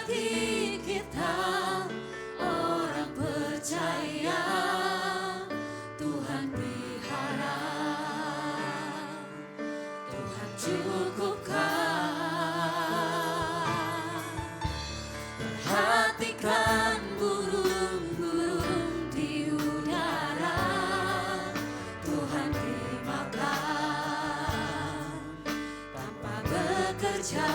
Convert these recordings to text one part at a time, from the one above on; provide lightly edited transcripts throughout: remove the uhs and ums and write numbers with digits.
Apalagi kita orang percaya, Tuhan pelihara, Tuhan cukupkan. Perhatikan burung-burung di udara, Tuhan makan tanpa bekerja.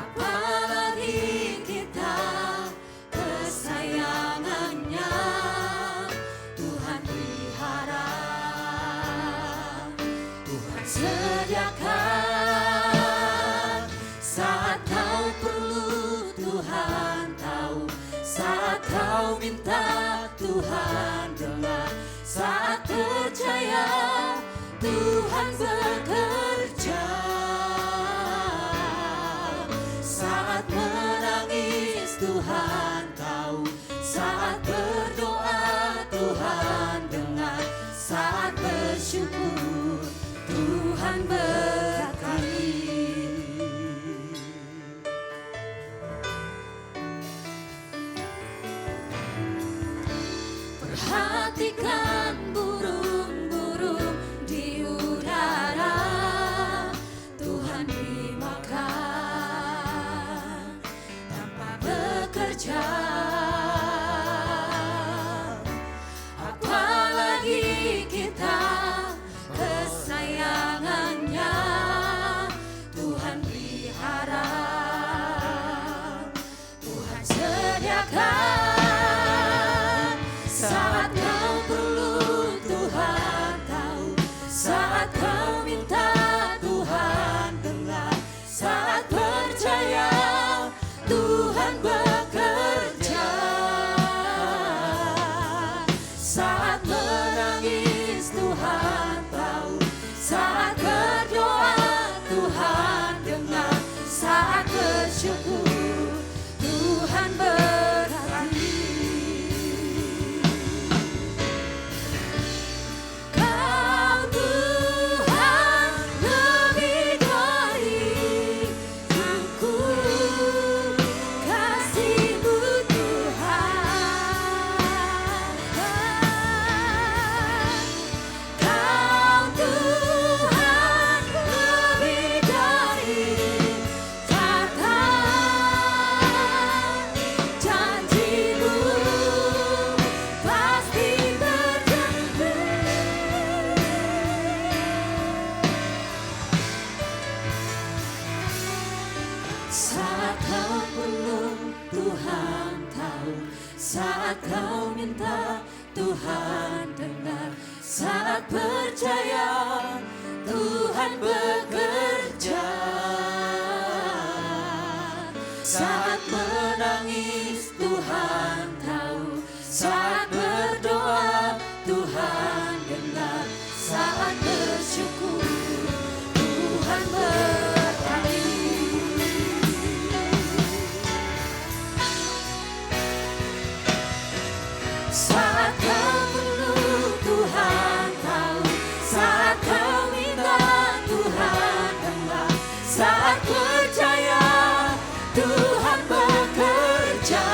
Apalagi kita kesayangannya, Tuhan pelihara, Tuhan sediakan. Saat kau perlu Tuhan tahu, saat kau minta Tuhan dengar, saat percaya Tuhan bekerja, saat menangis Tuhan tahu, saat berdoa Tuhan dengar, saat bersyukur Tuhan berkati. Perhatikan burung-burung di udara, Tuhan beri makan tanpa bekerja. Apalagi kita kesayangannya, Tuhan pelihara, Tuhan sediakan. Saat kau perlu Tuhan tahu, saat kau minta Tuhan dengar, saat percaya Tuhan bekerja, saat menangis Tuhan tahu, saat berdoa Tuhan dengar, saat bersyukur Tuhan berkati. Saat kau perlu Tuhan tahu, saat kau minta Tuhan dengar, saat percaya Tuhan bekerja, saat menangis Tuhan tahu, saat berdoa Tuhan dengar, saat bersyukur Tuhan berkati. Saat kau perlu Tuhan tahu, saat kau minta Tuhan dengar, saat percaya Tuhan bekerja,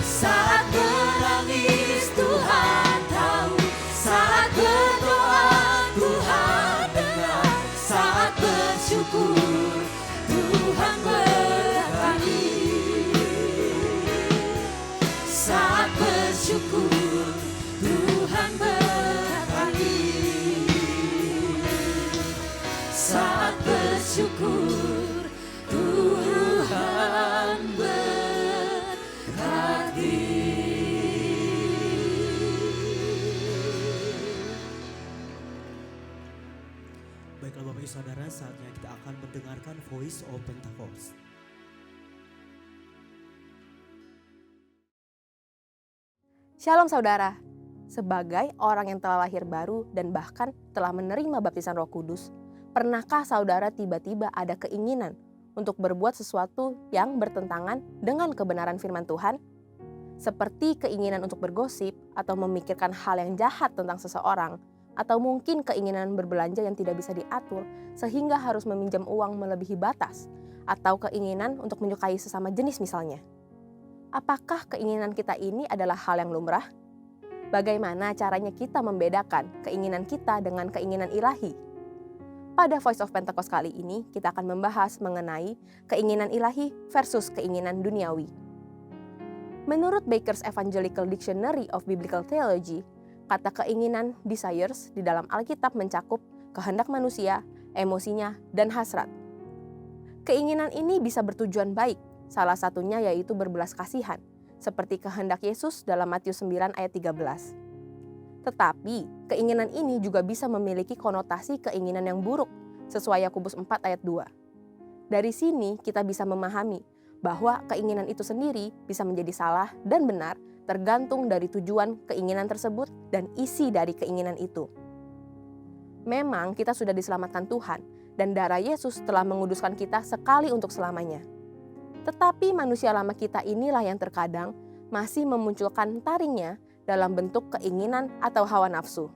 saat menangis Tuhan tahu, saat berdoa Tuhan dengar, saat bersyukur Tuhan berkati. Saat bersyukur Tuhan berkati, saat bersyukur Tuhan berkati. Baiklah Bapak Ibu Saudara, saatnya kita akan mendengarkan Voice of Pentecost. Shalom saudara, sebagai orang yang telah lahir baru dan bahkan telah menerima baptisan Roh Kudus, pernahkah saudara tiba-tiba ada keinginan untuk berbuat sesuatu yang bertentangan dengan kebenaran firman Tuhan? Seperti keinginan untuk bergosip atau memikirkan hal yang jahat tentang seseorang, atau mungkin keinginan berbelanja yang tidak bisa diatur sehingga harus meminjam uang melebihi batas, atau keinginan untuk menyukai sesama jenis misalnya. Apakah keinginan kita ini adalah hal yang lumrah? Bagaimana caranya kita membedakan keinginan kita dengan keinginan ilahi? Pada Voice of Pentecost kali ini, kita akan membahas mengenai keinginan ilahi versus keinginan duniawi. Menurut Baker's Evangelical Dictionary of Biblical Theology, kata keinginan desires di dalam Alkitab mencakup kehendak manusia, emosinya, dan hasrat. Keinginan ini bisa bertujuan baik, salah satunya yaitu berbelas kasihan, seperti kehendak Yesus dalam Matius 9 ayat 13. Tetapi, keinginan ini juga bisa memiliki konotasi keinginan yang buruk, sesuai Yakobus 4 ayat 2. Dari sini kita bisa memahami bahwa keinginan itu sendiri bisa menjadi salah dan benar tergantung dari tujuan keinginan tersebut dan isi dari keinginan itu. Memang kita sudah diselamatkan Tuhan dan darah Yesus telah menguduskan kita sekali untuk selamanya. Tetapi manusia lama kita inilah yang terkadang masih memunculkan taringnya dalam bentuk keinginan atau hawa nafsu.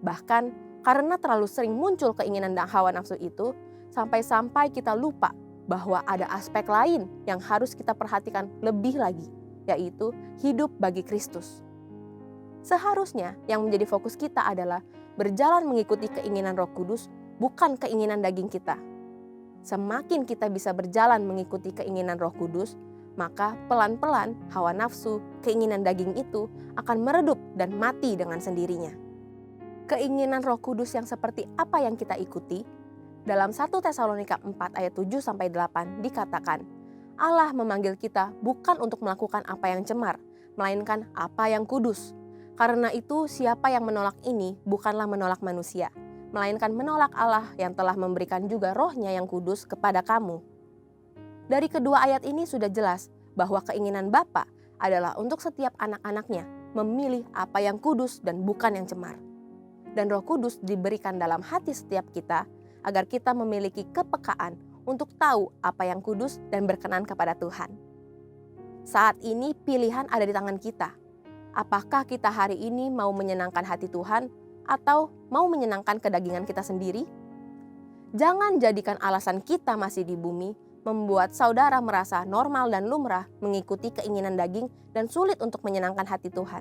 Bahkan karena terlalu sering muncul keinginan dan hawa nafsu itu, sampai-sampai kita lupa bahwa ada aspek lain yang harus kita perhatikan lebih lagi, yaitu hidup bagi Kristus. Seharusnya yang menjadi fokus kita adalah berjalan mengikuti keinginan Roh Kudus, bukan keinginan daging kita. Semakin kita bisa berjalan mengikuti keinginan Roh Kudus, maka pelan-pelan hawa nafsu, keinginan daging itu akan meredup dan mati dengan sendirinya. Keinginan Roh Kudus yang seperti apa yang kita ikuti? Dalam 1 Tesalonika 4 ayat 7-8 dikatakan, Allah memanggil kita bukan untuk melakukan apa yang cemar, melainkan apa yang kudus. Karena itu siapa yang menolak ini bukanlah menolak manusia, melainkan menolak Allah yang telah memberikan juga Roh-Nya yang kudus kepada kamu. Dari kedua ayat ini sudah jelas bahwa keinginan Bapa adalah untuk setiap anak-anaknya memilih apa yang kudus dan bukan yang cemar. Dan Roh Kudus diberikan dalam hati setiap kita agar kita memiliki kepekaan untuk tahu apa yang kudus dan berkenan kepada Tuhan. Saat ini pilihan ada di tangan kita. Apakah kita hari ini mau menyenangkan hati Tuhan atau mau menyenangkan kedagingan kita sendiri? Jangan jadikan alasan kita masih di bumi membuat saudara merasa normal dan lumrah mengikuti keinginan daging dan sulit untuk menyenangkan hati Tuhan.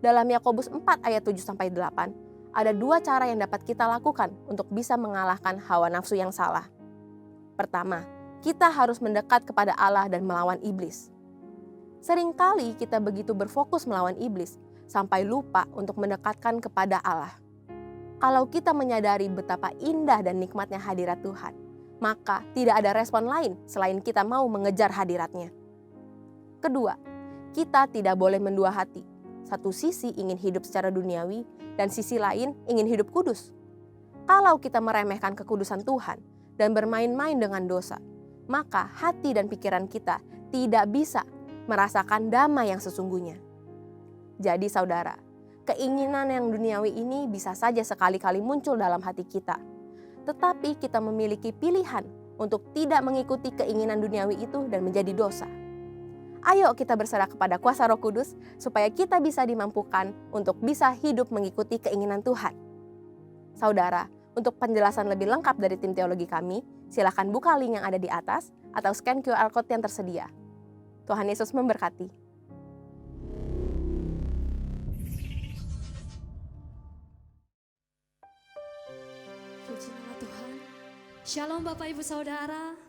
Dalam Yakobus 4 ayat 7-8, ada dua cara yang dapat kita lakukan untuk bisa mengalahkan hawa nafsu yang salah. Pertama, kita harus mendekat kepada Allah dan melawan iblis. Seringkali kita begitu berfokus melawan iblis, sampai lupa untuk mendekatkan kepada Allah. Kalau kita menyadari betapa indah dan nikmatnya hadirat Tuhan, maka tidak ada respon lain selain kita mau mengejar hadiratnya. Kedua, kita tidak boleh mendua hati. Satu sisi ingin hidup secara duniawi, dan sisi lain ingin hidup kudus. Kalau kita meremehkan kekudusan Tuhan dan bermain-main dengan dosa, maka hati dan pikiran kita tidak bisa merasakan damai yang sesungguhnya. Jadi saudara, keinginan yang duniawi ini bisa saja sekali-kali muncul dalam hati kita. Tetapi kita memiliki pilihan untuk tidak mengikuti keinginan duniawi itu dan menjadi dosa. Ayo kita berserah kepada kuasa Roh Kudus supaya kita bisa dimampukan untuk bisa hidup mengikuti keinginan Tuhan. Saudara, untuk penjelasan lebih lengkap dari tim teologi kami, silakan buka link yang ada di atas atau scan QR Code yang tersedia. Tuhan Yesus memberkati. Puji nama Tuhan. Shalom Bapak Ibu Saudara.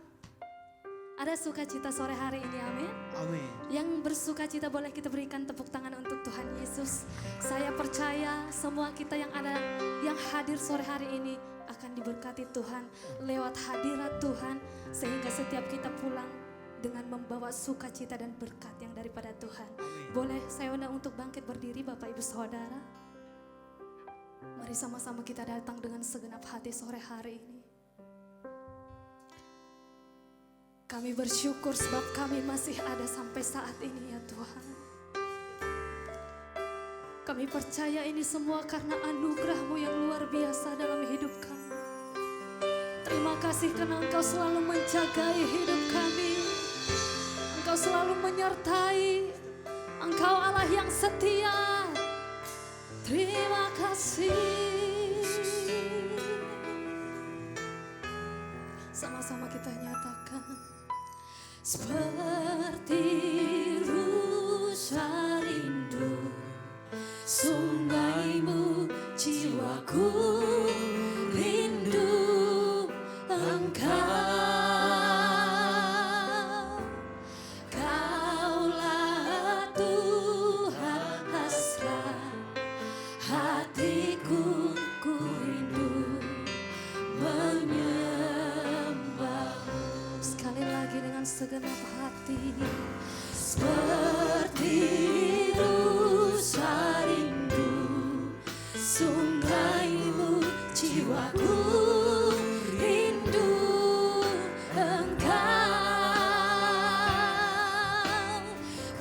Ada sukacita sore hari ini, amin. Amin. Yang bersukacita boleh kita berikan tepuk tangan untuk Tuhan Yesus. Saya percaya semua kita yang ada, yang hadir sore hari ini akan diberkati Tuhan lewat hadirat Tuhan. Sehingga setiap kita pulang dengan membawa sukacita dan berkat yang daripada Tuhan. Boleh saya undang untuk bangkit berdiri Bapak Ibu Saudara. Mari sama-sama kita datang dengan segenap hati sore hari ini. Kami bersyukur sebab kami masih ada sampai saat ini ya Tuhan. Kami percaya ini semua karena anugerah-Mu yang luar biasa dalam hidup kami. Terima kasih karena Engkau selalu menjagai hidup kami. Engkau selalu menyertai. Engkau Allah yang setia. Terima kasih. Sama-sama kita nyatakan. Seperti rusa rindu sungaimu, jiwaku rindu Engkau. Kaulah Tuhan hasrat hatiku, ku rindu menyembahmu. Sekali lagi dengan segenap hati. Seperti rusa rindu sungaimu, jiwaku rindu Engkau.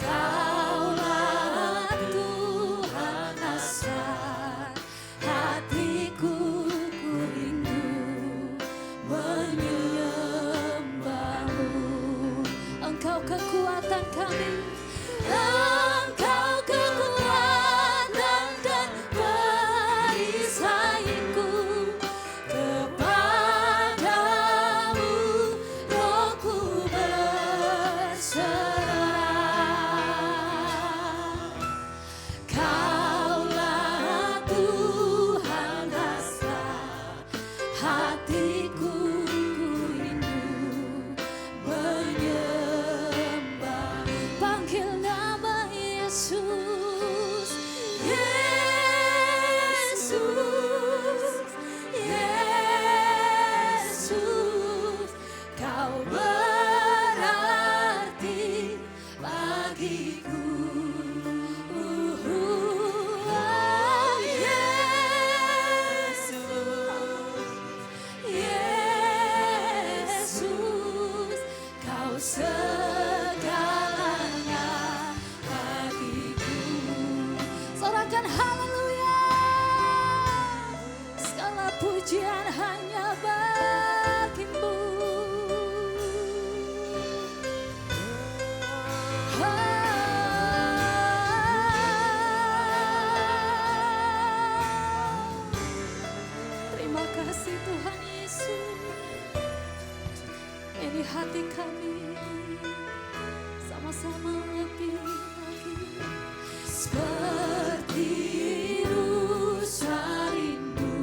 Kaulah Tuhan hasrat hatiku, ku rindu menyembahmu. Engkau kekuatan kami, Engkau kekuatan dan perisaiku. Kepadamu rohku berserah. Kaulah Tuhan hasrat hatiku, ku rindu menyembah. Panggil nama Yesus, Yesus, Yesus. Kau berarti bagiku. Yesus, Kau segalanya bagiku. Sorakan haleluya. Segala pujian hanya bagimu. Terima kasih Tuhan Yesus. Ini hati kami, sama-sama lebih lagi. Seperti rusa rindu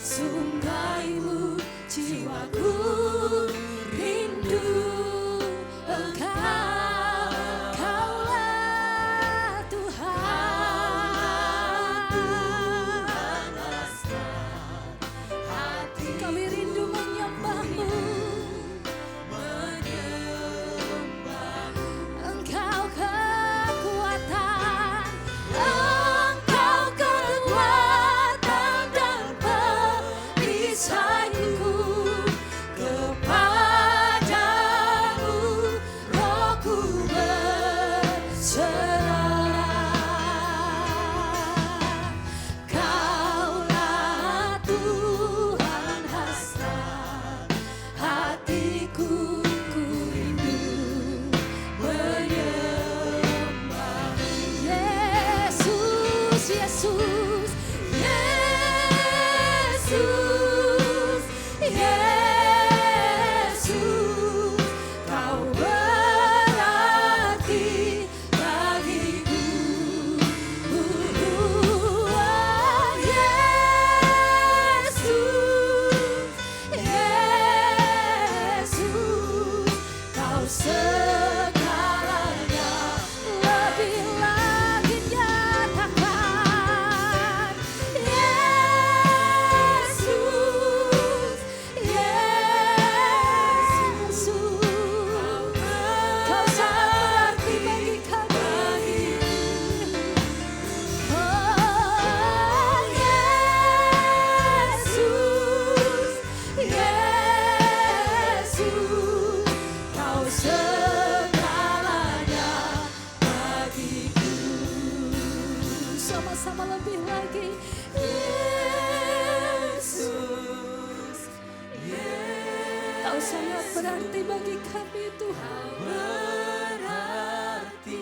sungaimu, jiwaku rindu Engkau. Kaulah Tuhan hati, kami rindu menyembahmu. Engkau kekuatan, Engkau kekuatan dan perisaiku. Kepadamu rohku berserah. Kaulah Tuhan hasrat hatiku, ku rindu menyembah. Yesus, Yesus, Yesus, Yesus. Kau berarti bagiku. Yesus, Yesus. Kau segalanya, lebih lagi nyatakan. Yesus, Yesus. Kau sangat berarti bagi kami. Oh, Yesus, Yesus. Kau segalanya bagiku. Sama-sama lebih lagi. Yesus, Kau sangat berarti bagi kami Tuhan. Berarti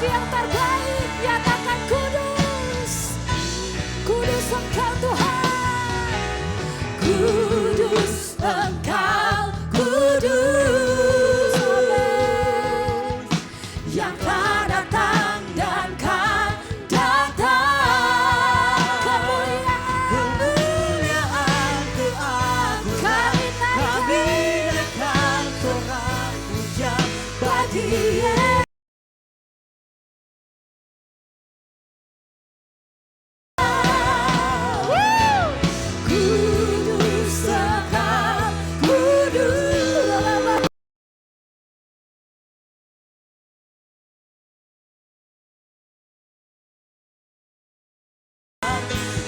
lagi yang terbaik, nyatakan kudus. Kudus Engkau Tuhan. Kudus Engkau, kudus. Yang kan datang dan kan datang. Kemuliaan, keagungan, kami naikkan sorak pujian bagi Yesus. Kudus Engkau, kudus.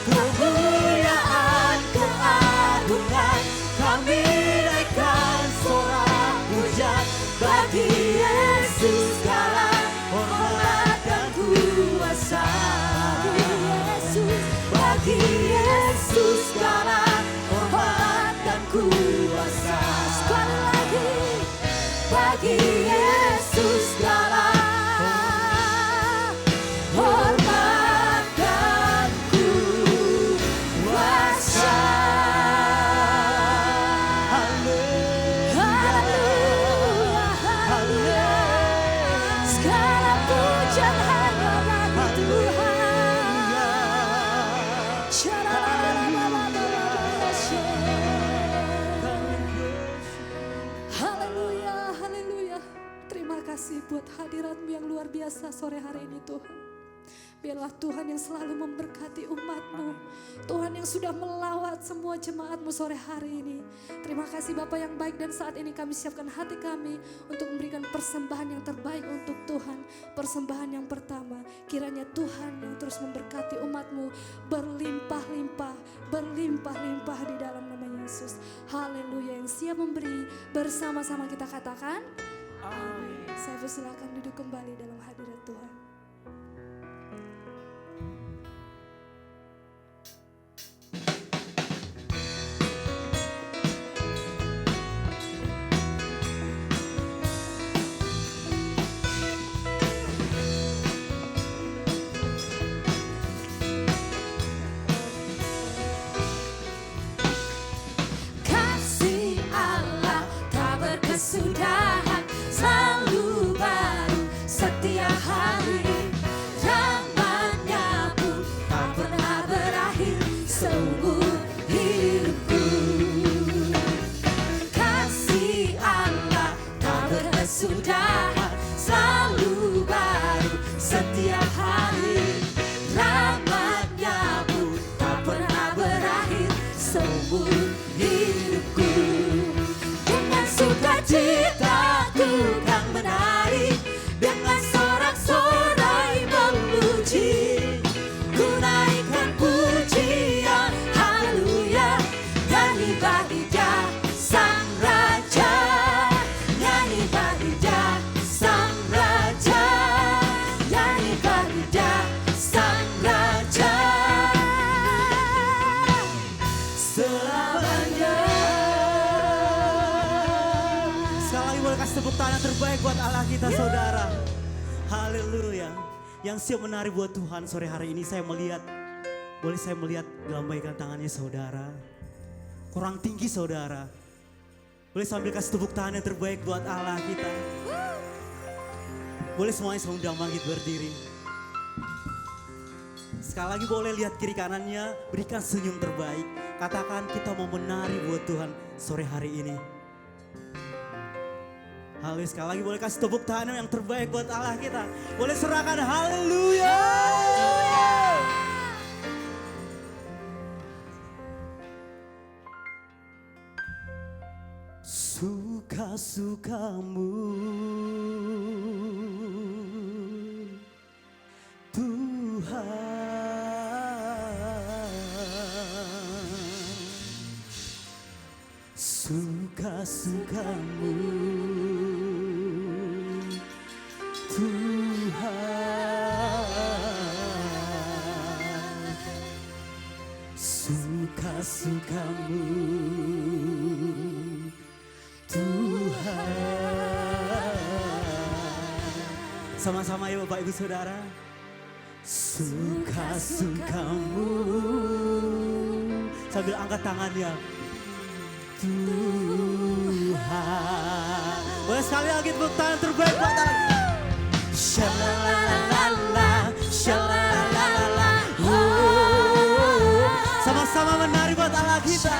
Kemuliaan, keagungan, kami naikkan sorak pujian bagi Yesus, segala hormat dan kuasa. Bagi Yesus, segala hormat dan kuasa. Sekali lagi, bagi Yesus segala hormat dan kuasa. Haleluya, haleluya. Segala pujian hanya bagi Tuhan. Haleluya, haleluya. Terima kasih buat hadirat-Mu yang luar biasa sore hari ini Tuhan. Biarlah Tuhan yang selalu memberkati umat-Mu. Tuhan yang sudah melawat semua jemaat-Mu sore hari ini. Terima kasih Bapa yang baik, dan saat ini kami siapkan hati kami untuk memberikan persembahan yang terbaik untuk Tuhan. Persembahan yang pertama, kiranya Tuhan yang terus memberkati umat-Mu berlimpah-limpah, berlimpah-limpah di dalam nama Yesus. Haleluya. Yang siap memberi, bersama-sama kita katakan amin. Saya persilakan duduk kembali dalam hadirat Tuhan. Kasih Allah tak berkesudahan, selalu baru setiap hari. Rahmat-Nya pun tak pernah berakhir seumur hidupku. Kasih Allah tak berkesudahan, selalu baru setiap hari. Rahmat-Nya pun tak pernah berakhir seumur hidupku. Dengan sukacita ku kan menari, dengan sorak-sorai memuji. Ku naikkan pujian, haleluya. Nyanyi bagi Dia Sang Raja, nyanyi bagi Dia Sang Raja, nyanyi bagi Dia Sang Raja. Selamanya. Sekali lagi boleh kasih tepuk tangan terbaik buat Allah kita saudara. Haleluya. Yang siap menari buat Tuhan sore hari ini saya melihat. Boleh saya melihat dilambaikan tangannya saudara. Kurang tinggi saudara. Boleh sambil kasih tepuk tangan yang terbaik buat Allah kita. Boleh semuanya sama bangkit berdiri. Sekali lagi boleh lihat kiri kanannya, berikan senyum terbaik. Katakan kita mau menari buat Tuhan sore hari ini. Haleluya, sekali lagi boleh kasih tepuk tangan yang terbaik buat Allah kita. Boleh serahkan haleluya. Suka-sukamu Tuhan, suka-sukamu Tuhan, suka-sukamu Tuhan, Sama-sama ya Bapak Ibu Saudara. Suka-sukamu. Sambil angkat tangannya. Tuhan. Boleh sekali lagi tepuk tangan terbaik buat Allah. Shalalalala, shalalalala. Sama-sama menari buat Allah kita.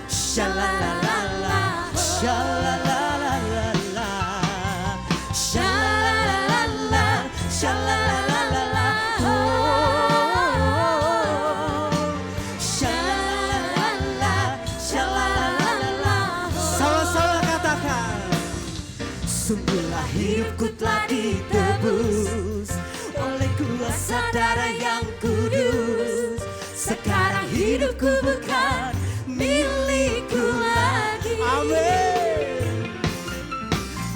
Shalalalala, shalalalala, shalalalala, shalalalala. Shalalalala, shalalalala. Sama-sama katakan. Sungguhlah hidupku telah ditebus oleh kuasa darah yang kudus. Sekarang hidupku bukan milikku lagi. Amin.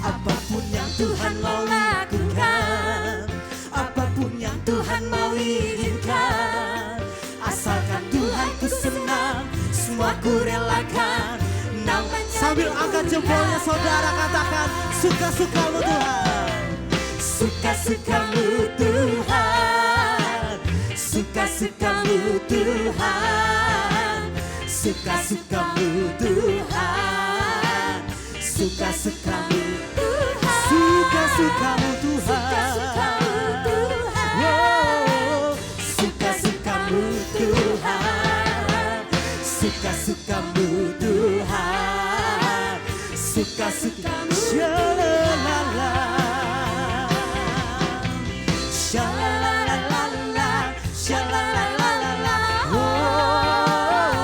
Apapun yang Tuhan mau lakukan, apapun yang Tuhan mau izinkan, asalkan Tuhan ku senang, semua ku relakan. Sambil angkat jempolnya saudara katakan, suka-sukamu Tuhan. Suka-sukamu Tuhan. Suka-sukamu Tuhan. Suka-sukamu Tuhan. Suka-sukamu Tuhan. Suka-sukamu Tuhan. Wow. Suka-sukamu Tuhan. Suka-sukamu Tuhan. Suka-sukamu Shalalala, shalalala, shalalala, oh,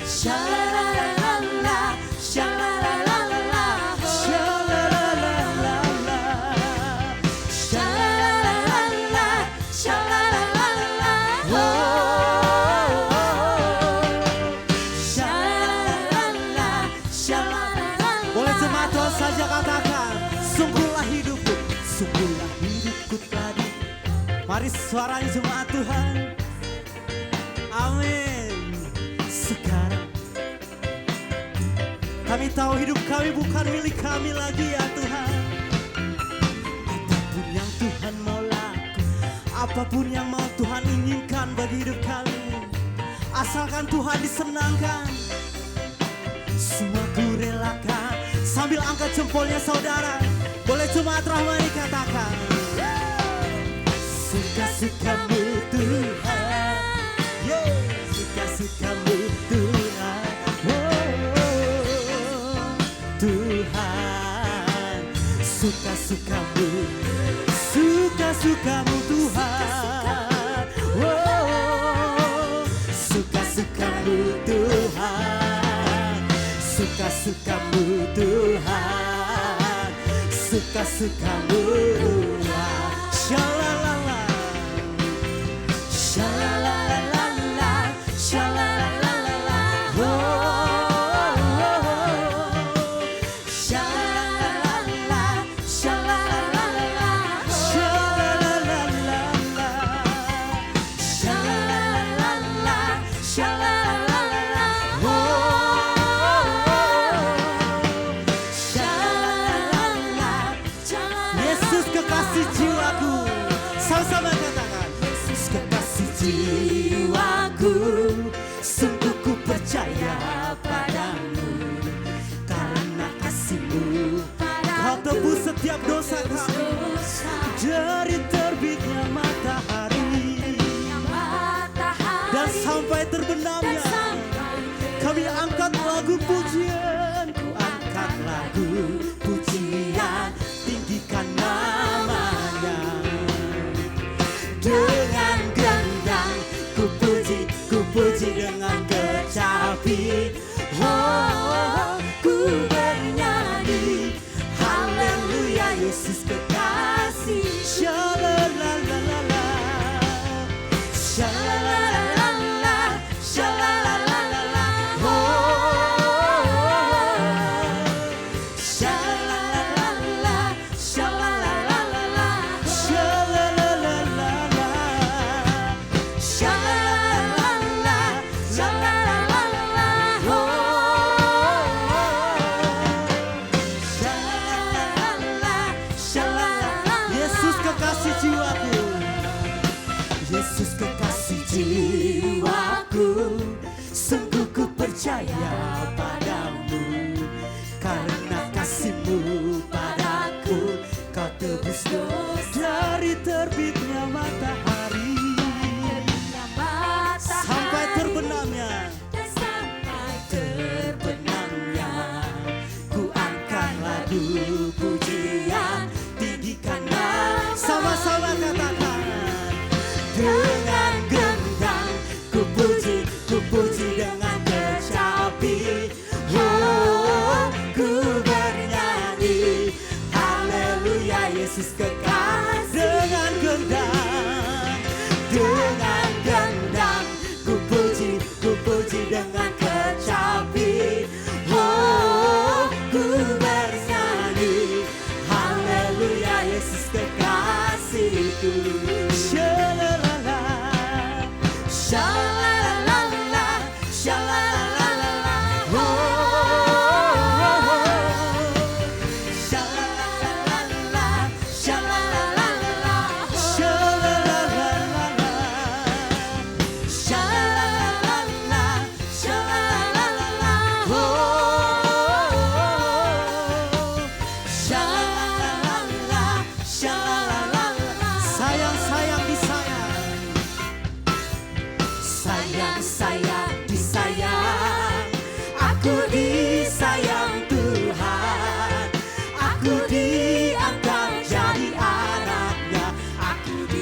shalalala, shalalala, shalalala, shalalala, shalalala, boleh jemaat Tuhan saja katakan, sungguhlah hidupku tadi. Mari suaranya jemaat Tuhan. Amin. Sekarang kami tahu hidup kami bukan milik kami lagi ya Tuhan. Apapun yang Tuhan mau lakukan, apapun yang mau Tuhan inginkan bagi hidup kami, asalkan Tuhan disenangkan, semua ku relakan. Sambil angkat jempolnya saudara, boleh jemaat Rahmani katakan, suka-sukamu Tuhan, yeah. Suka-sukamu Tuhan, oh, Tuhan. Suka-sukamu, suka-sukamu Tuhan, oh, suka-sukamu Tuhan. Suka-sukamu Tuhan, suka-sukamu Tuhan. Shalalala, shalalala, shalalala, oh, shalalala, shalalala, shalalala, shalalala, shalalala, oh. Yesus kekasih jiwaku, sama-sama katakan, Yesus kekasih jiwaku, sungguh ku percaya padamu, karena kasih-Mu Kau tebus setiap dosa kami dari terbitnya matahari dan sampai terbenamnya. Kami angkat lagu pujian, ku angkat lagu pujian, tinggikan namanya. Dengan gendang ku puji dengan kecapi. Oh, ku bernyanyi haleluya Yesus kekasih. Shalalalala, shalalalala, shalalalala, oh, shalalalala, shalalalala, shalalalala, shalalalala, shalalalala, oh, shalalalala, tebus dari terbitnya matahari sampai terbenamnya ku angkat lagu pujian tinggikan sama-sama katakan dengan gendang ku puji dengan kecapi ku bernyanyi haleluya Yesus kekal dengan gendang ku puji dengan kecapi ku bernyanyi haleluya Yesus kekasihku shalalala shalalala shalalala shalalala shalalala shalalala shalalala shalalala shalalala shalalala sayang disayang aku disayang Tuhan aku diangkat jadi anaknya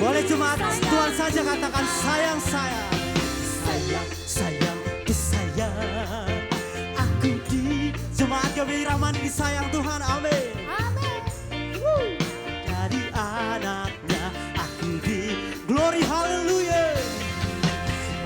boleh cuma Tuhan saja katakan sayang disayang aku di jemaat GBI Rahmani disayang Tuhan amin jadi anaknya aku di glory haleluya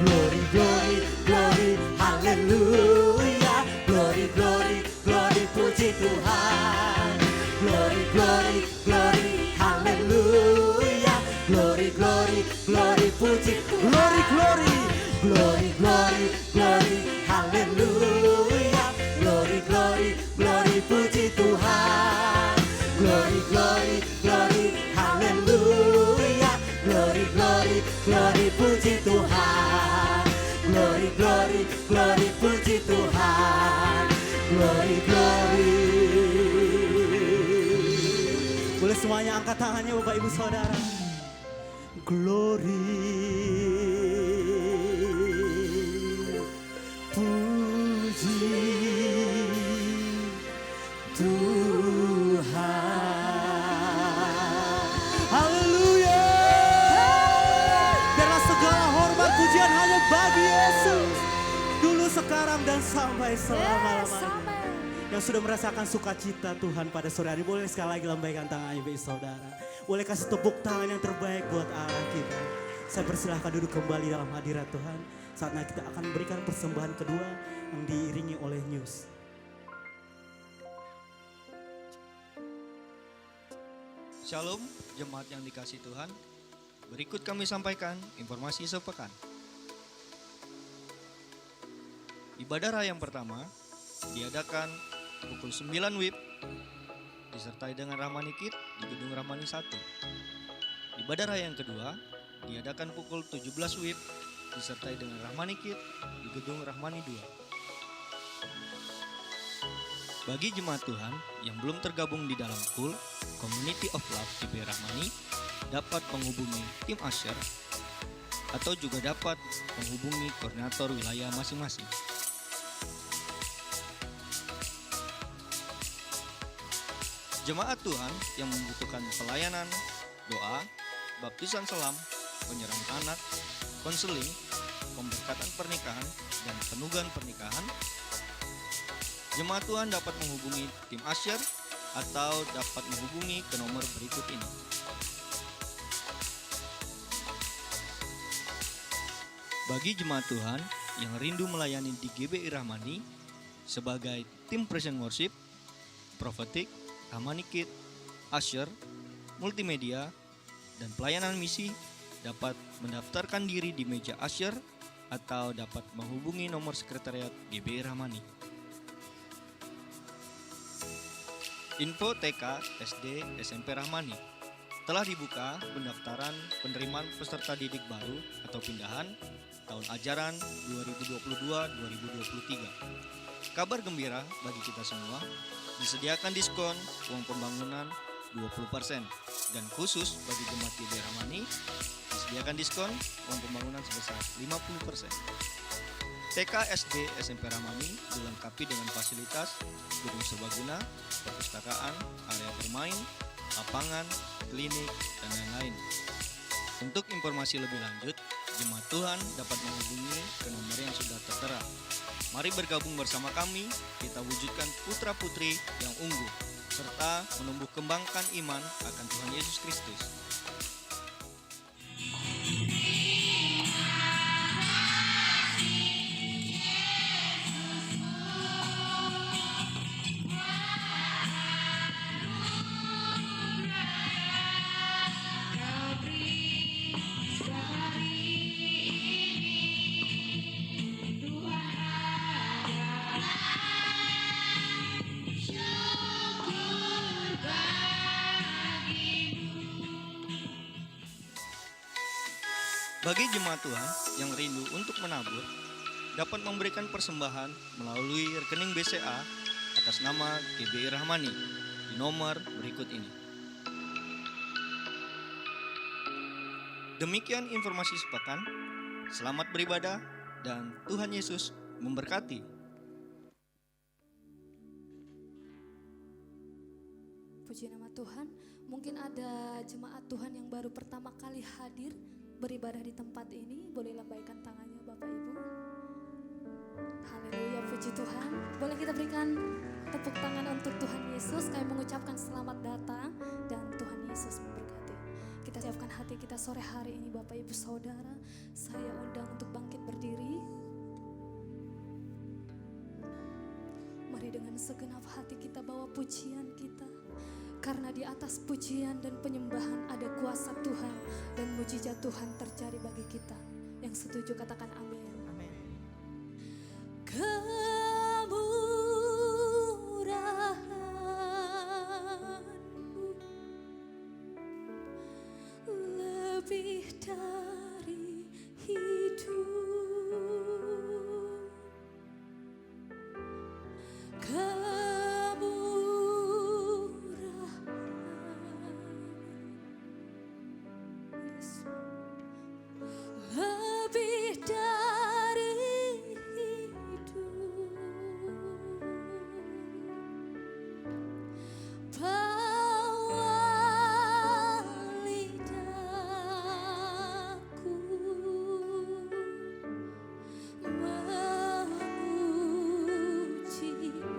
glory glory glory haleluya glory glory glory puji Tuhan glory glory glory haleluya glory glory glory puji glory glory glory glory glory haleluya glory glory glory puji Tuhan glory glory glory haleluya glory glory glory puji Tuhan glory glory glory puji Tuhan glory glory boleh semuanya angkat tangannya Bapak Ibu Saudara glory puji Tuhan haleluya biarlah segala hormat pujian hanya bagi Yesus dulu sekarang dan sampai selama-lamanya yang sudah merasakan sukacita Tuhan pada sore hari boleh sekali lagi lambaikan tangannya Bapak Saudara boleh kasih tepuk tangan yang terbaik buat Allah kita saya persilahkan duduk kembali dalam hadirat Tuhan saatnya kita akan memberikan persembahan kedua yang diiringi oleh News. Shalom, jemaat yang dikasih Tuhan. Berikut kami sampaikan informasi sepekan. Ibadah raya yang pertama diadakan pukul 9 WIB disertai dengan Rahmani Kid di Gedung Rahmani 1. Ibadah raya yang kedua diadakan pukul 17 WIB disertai dengan Rahmani Kid di Gedung Rahmani 2. Bagi jemaat Tuhan yang belum tergabung di dalam KUL, Community of Love GBI Rahmani, dapat menghubungi tim Asher atau juga dapat menghubungi koordinator wilayah masing-masing. Jemaat Tuhan yang membutuhkan pelayanan, doa, baptisan selam, penyerahan anak, konseling, pemberkatan pernikahan, dan penugahan pernikahan, jemaat Tuhan dapat menghubungi tim Asher atau dapat menghubungi ke nomor berikut ini. Bagi jemaat Tuhan yang rindu melayani di GBI Rahmani sebagai tim Praise and Worship, Prophetic, Rahmani Kid, Asher, Multimedia, dan pelayanan misi dapat mendaftarkan diri di meja Asher atau dapat menghubungi nomor sekretariat GBI Rahmani. Info TK, SD, SMP Rahmani. Telah dibuka pendaftaran penerimaan peserta didik baru atau pindahan tahun ajaran 2022-2023. Kabar gembira bagi kita semua, disediakan diskon uang pembangunan 20%. Dan khusus bagi jemaat GB Ramani, disediakan diskon uang pembangunan sebesar 50%. TK, SD, SMP Ramani dilengkapi dengan fasilitas gedung serbaguna, perpustakaan, area bermain, lapangan, klinik, dan lain-lain. Untuk informasi lebih lanjut, jemaat Tuhan dapat menghubungi ke nomor yang sudah tertera. Mari bergabung bersama kami, kita wujudkan putra-putri yang unggul, serta menumbuh kembangkan iman akan Tuhan Yesus Kristus. Bagi jemaat Tuhan yang rindu untuk menabur, dapat memberikan persembahan melalui rekening BCA atas nama GBI Rahmani di nomor berikut ini. Demikian informasi sepekan. Selamat beribadah dan Tuhan Yesus memberkati. Puji nama Tuhan. Mungkin ada jemaat Tuhan yang baru pertama kali hadir beribadah di tempat ini, boleh lambaikan tangannya Bapak Ibu. Haleluya, puji Tuhan. Boleh kita berikan tepuk tangan untuk Tuhan Yesus. Kami mengucapkan selamat datang dan Tuhan Yesus memberkati. Kita siapkan hati kita sore hari ini Bapak Ibu Saudara. Saya undang untuk bangkit berdiri. Mari dengan segenap hati kita bawa pujian kita. Karena di atas pujian dan penyembahan ada kuasa Tuhan dan mujizat Tuhan terjadi bagi kita. Yang setuju katakan amin. Amin. Kemurahan-Mu lebih dari hidup. Lebih dari hidup, bawa lidahku memuji-Mu.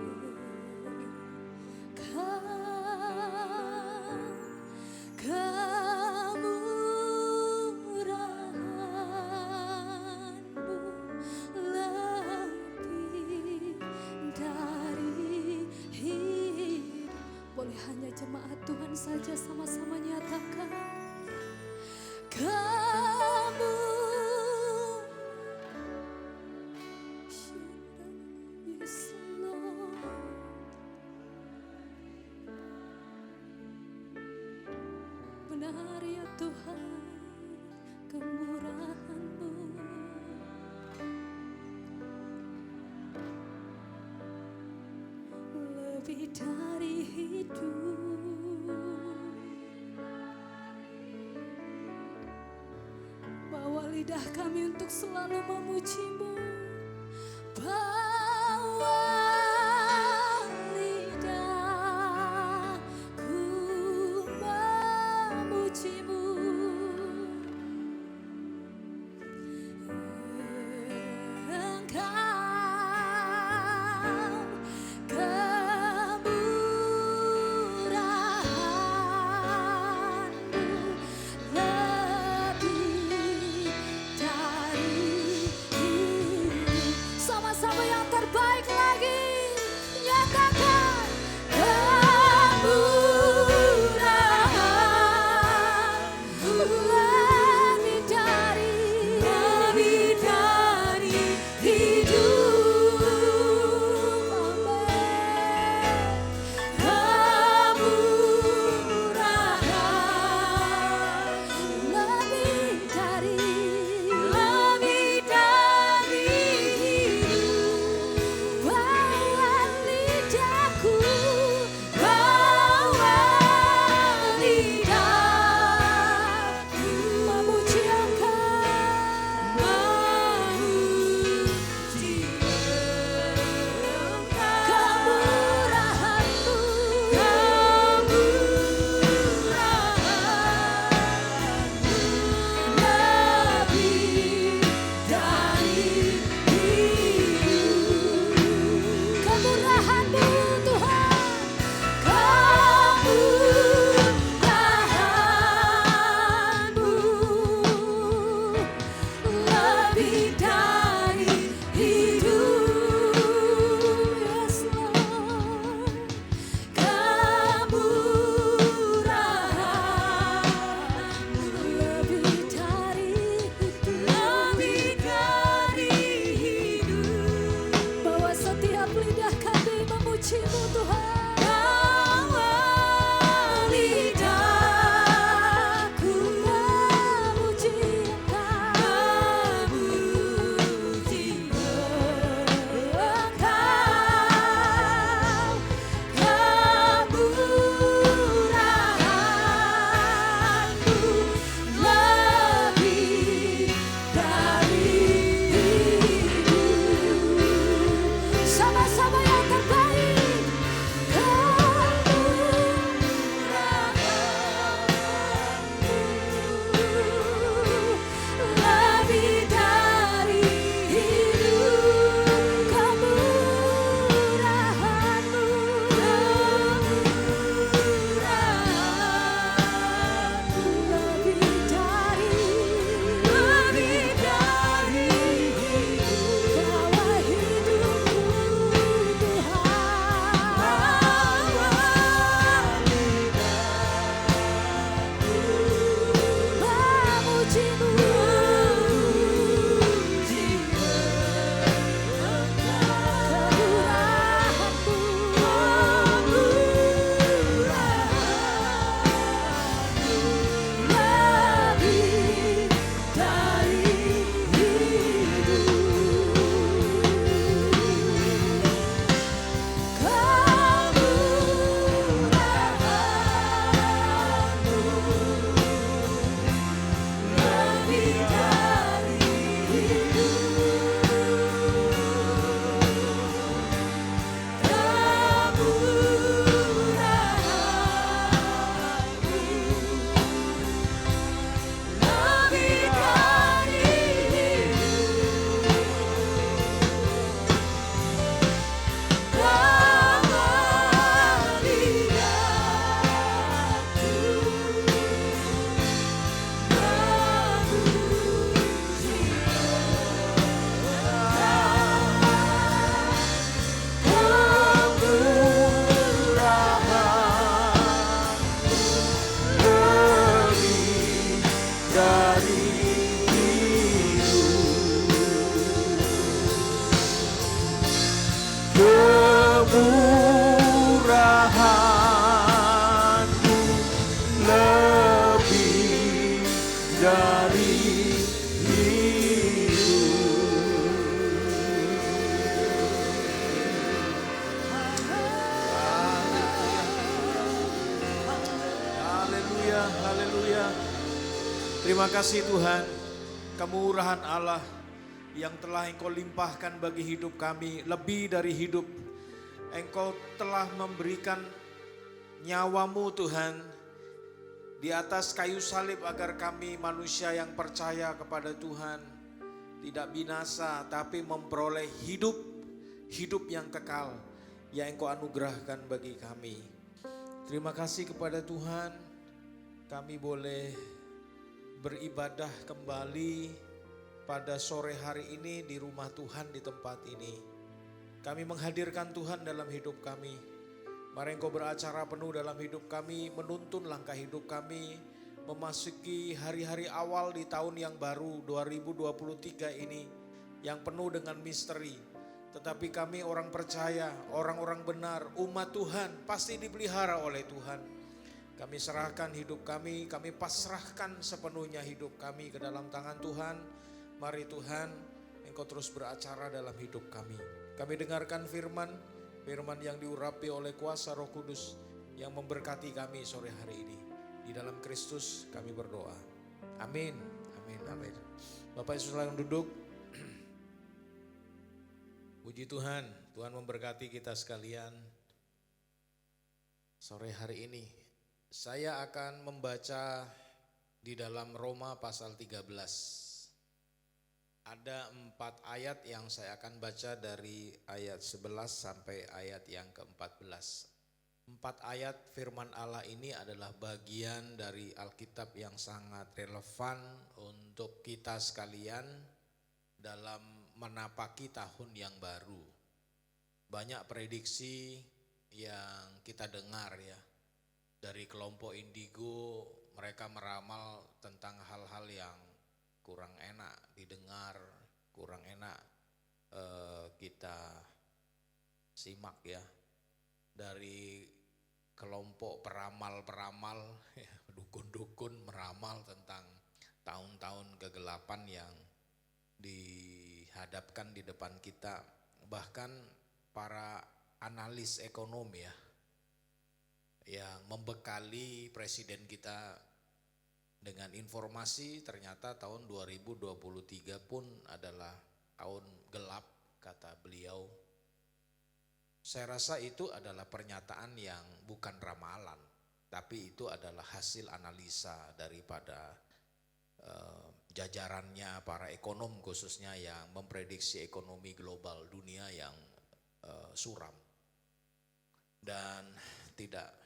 Boleh hanya jemaat Tuhan saja sama-sama nyatakan, Kamu Yes Lord. Benar ya Tuhan, kemurahan-Mu lebih dari hidup. Bawa lidah kami untuk selalu memuji-Mu. Bawa lidahku memuji-Mu. Lebih dari haleluya. Terima kasih Tuhan, kemurahan Allah yang telah Engkau limpahkan bagi hidup kami, lebih dari hidup. Engkau telah memberikan nyawamu Tuhan di atas kayu salib agar kami manusia yang percaya kepada Tuhan tidak binasa tapi memperoleh hidup yang kekal yang Engkau anugerahkan bagi kami. Terima kasih kepada Tuhan, kami boleh beribadah kembali pada sore hari ini di rumah Tuhan di tempat ini. Kami menghadirkan Tuhan dalam hidup kami. Mari Engkau beracara penuh dalam hidup kami, menuntun langkah hidup kami, memasuki hari-hari awal di tahun yang baru 2023 ini yang penuh dengan misteri. Tetapi kami orang percaya, orang-orang benar, umat Tuhan pasti dipelihara oleh Tuhan. Kami serahkan hidup kami pasrahkan sepenuhnya hidup kami ke dalam tangan Tuhan. Mari Tuhan, Engkau terus beracara dalam hidup kami. Kami dengarkan firman yang diurapi oleh kuasa Roh Kudus yang memberkati kami sore hari ini. Di dalam Kristus kami berdoa. Amin, amin, amin. Bapak Yesus langsung duduk. Puji Tuhan, Tuhan memberkati kita sekalian. Sore hari ini saya akan membaca di dalam Roma pasal 13. Ada 4 ayat yang saya akan baca dari ayat 11 sampai ayat yang ke-14. 4 ayat firman Allah ini adalah bagian dari Alkitab yang sangat relevan untuk kita sekalian dalam menapaki tahun yang baru. Banyak prediksi yang kita dengar ya. Dari kelompok indigo, mereka meramal tentang hal-hal yang kurang enak didengar, kurang enak kita simak ya. Dari kelompok peramal-peramal, ya, dukun-dukun meramal tentang tahun-tahun kegelapan yang dihadapkan di depan kita. Bahkan para analis ekonomi ya, yang membekali presiden kita dengan informasi ternyata tahun 2023 pun adalah tahun gelap kata beliau. Saya rasa itu adalah pernyataan yang bukan ramalan, tapi itu adalah hasil analisa daripada jajarannya para ekonom khususnya yang memprediksi ekonomi global dunia yang suram. Dan tidak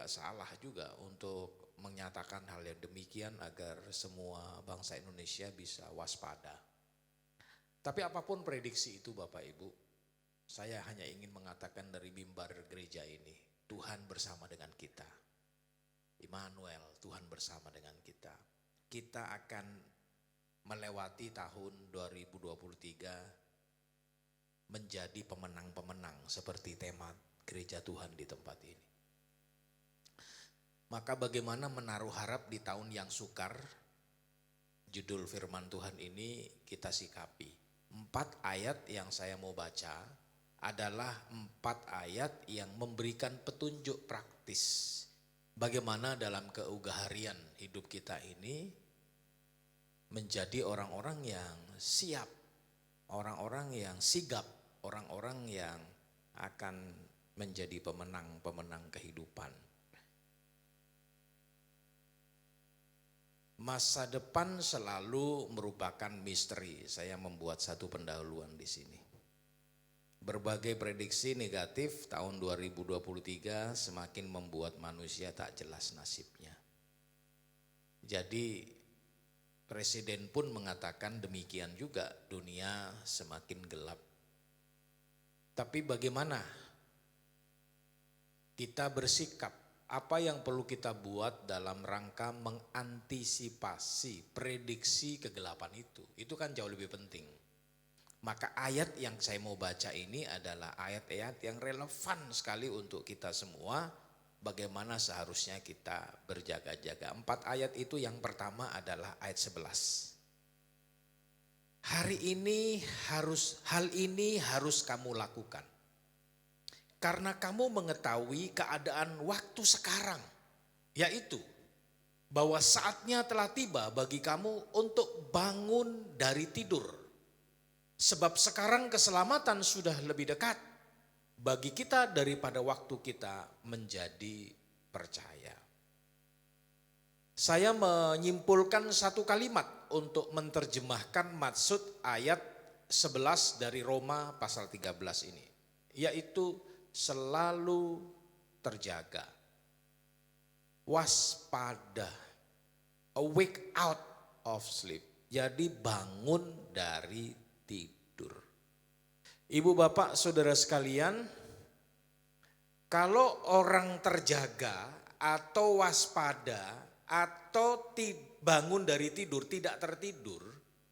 salah juga untuk menyatakan hal yang demikian agar semua bangsa Indonesia bisa waspada. Tapi apapun prediksi itu Bapak Ibu, saya hanya ingin mengatakan dari mimbar gereja ini, Tuhan bersama dengan kita. Immanuel, Tuhan bersama dengan kita. Kita akan melewati tahun 2023 menjadi pemenang-pemenang seperti tema gereja Tuhan di tempat ini. Maka bagaimana menaruh harap di tahun yang sukar? Judul firman Tuhan ini kita sikapi. 4 ayat yang saya mau baca adalah 4 ayat yang memberikan petunjuk praktis. Bagaimana dalam keugaharian hidup kita ini menjadi orang-orang yang siap, orang-orang yang sigap, orang-orang yang akan menjadi pemenang-pemenang kehidupan. Masa depan selalu merupakan misteri. Saya membuat satu pendahuluan di sini. Berbagai prediksi negatif tahun 2023 semakin membuat manusia tak jelas nasibnya. Jadi presiden pun mengatakan demikian juga, dunia semakin gelap. Tapi bagaimana kita bersikap? Apa yang perlu kita buat dalam rangka mengantisipasi prediksi kegelapan itu? Itu kan jauh lebih penting. Maka ayat yang saya mau baca ini adalah ayat-ayat yang relevan sekali untuk kita semua. Bagaimana seharusnya kita berjaga-jaga. 4 ayat itu yang pertama adalah ayat 11. Hal ini harus kamu lakukan. karena kamu mengetahui keadaan waktu sekarang, yaitu bahwa saatnya telah tiba bagi kamu untuk bangun dari tidur. Sebab sekarang keselamatan sudah lebih dekat bagi kita daripada waktu kita menjadi percaya. Saya menyimpulkan satu kalimat untuk menerjemahkan maksud ayat 11 dari Roma pasal 13 ini, yaitu selalu terjaga, waspada, awake out of sleep. Jadi bangun dari tidur. Ibu bapak saudara sekalian, kalau orang terjaga atau waspada atau bangun dari tidur, tidak tertidur,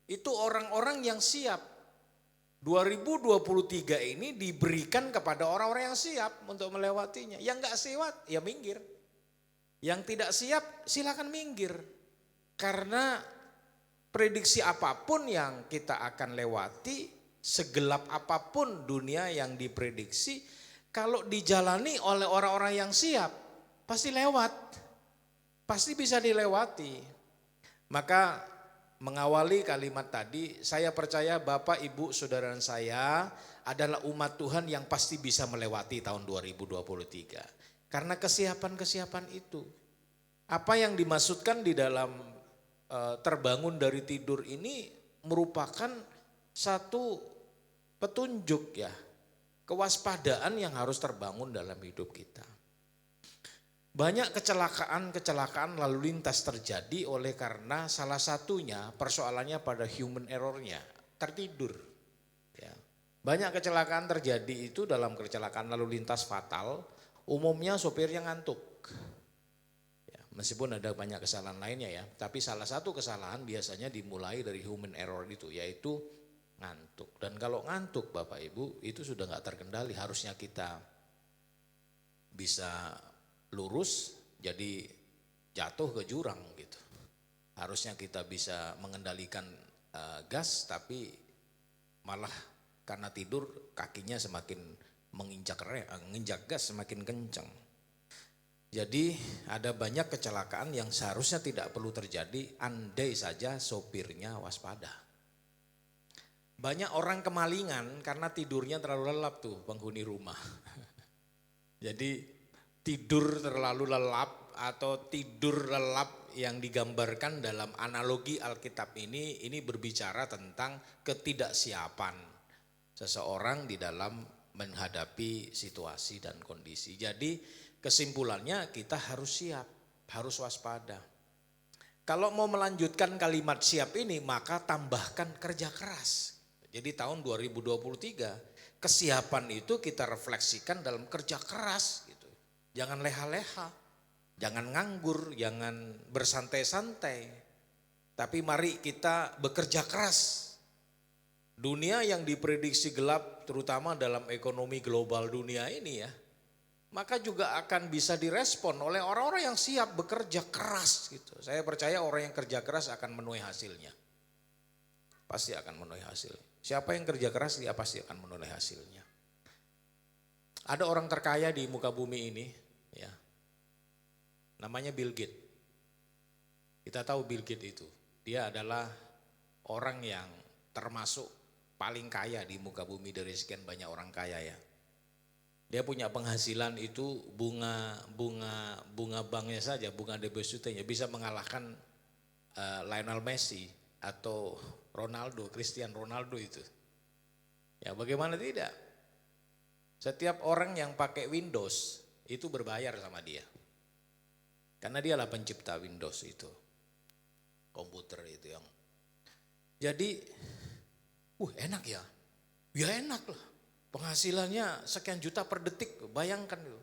itu orang-orang yang siap. 2023 ini diberikan kepada orang-orang yang siap untuk melewatinya. Yang gak siap ya minggir. Yang tidak siap silakan minggir. Karena prediksi apapun yang kita akan lewati, segelap apapun dunia yang diprediksi, kalau dijalani oleh orang-orang yang siap, pasti lewat. Pasti bisa dilewati. Maka mengawali kalimat tadi, saya percaya Bapak, Ibu, saudara saya adalah umat Tuhan yang pasti bisa melewati tahun 2023. Karena kesiapan-kesiapan itu. Apa yang dimaksudkan di dalam terbangun dari tidur ini merupakan satu petunjuk ya. Kewaspadaan yang harus terbangun dalam hidup kita. Banyak kecelakaan lalu lintas terjadi oleh karena salah satunya persoalannya pada human errornya, tertidur. Ya. Banyak kecelakaan terjadi itu dalam kecelakaan lalu lintas fatal, umumnya sopirnya ngantuk. Ya, meskipun ada banyak kesalahan lainnya ya, tapi salah satu kesalahan biasanya dimulai dari human error itu, yaitu ngantuk. Dan kalau ngantuk Bapak Ibu itu sudah gak terkendali, harusnya kita bisa lurus jadi jatuh ke jurang gitu. Harusnya kita bisa mengendalikan gas tapi malah karena tidur kakinya semakin menginjak gas semakin kencang. Jadi ada banyak kecelakaan yang seharusnya tidak perlu terjadi andai saja sopirnya waspada. Banyak orang kemalingan karena tidurnya terlalu lelap tuh penghuni rumah. Jadi tidur terlalu lelap atau tidur lelap yang digambarkan dalam analogi Alkitab ini berbicara tentang ketidaksiapan seseorang di dalam menghadapi situasi dan kondisi. Jadi kesimpulannya kita harus siap, harus waspada. Kalau mau melanjutkan kalimat siap ini maka tambahkan kerja keras. Jadi tahun 2023 kesiapan itu kita refleksikan dalam kerja keras. Jangan leha-leha, jangan nganggur, jangan bersantai-santai. Tapi mari kita bekerja keras. Dunia yang diprediksi gelap terutama dalam ekonomi global dunia ini ya. Maka juga akan bisa direspon oleh orang-orang yang siap bekerja keras gitu. Saya percaya orang yang kerja keras akan menuai hasilnya. Pasti akan menuai hasil. Siapa yang kerja keras dia pasti akan menuai hasilnya. Ada orang terkaya di muka bumi ini. Ya, namanya Bill Gates. Kita tahu Bill Gates itu, dia adalah orang yang termasuk paling kaya di muka bumi dari sekian banyak orang kaya ya. Dia punya penghasilan itu bunga banknya saja, bunga depositonya bisa mengalahkan Lionel Messi atau Cristiano Ronaldo itu. Ya bagaimana tidak? Setiap orang yang pakai Windows itu berbayar sama dia. Karena dialah pencipta Windows itu. Komputer itu yang. Jadi, enak ya. Ya enak lah. Penghasilannya sekian juta per detik, bayangkan itu.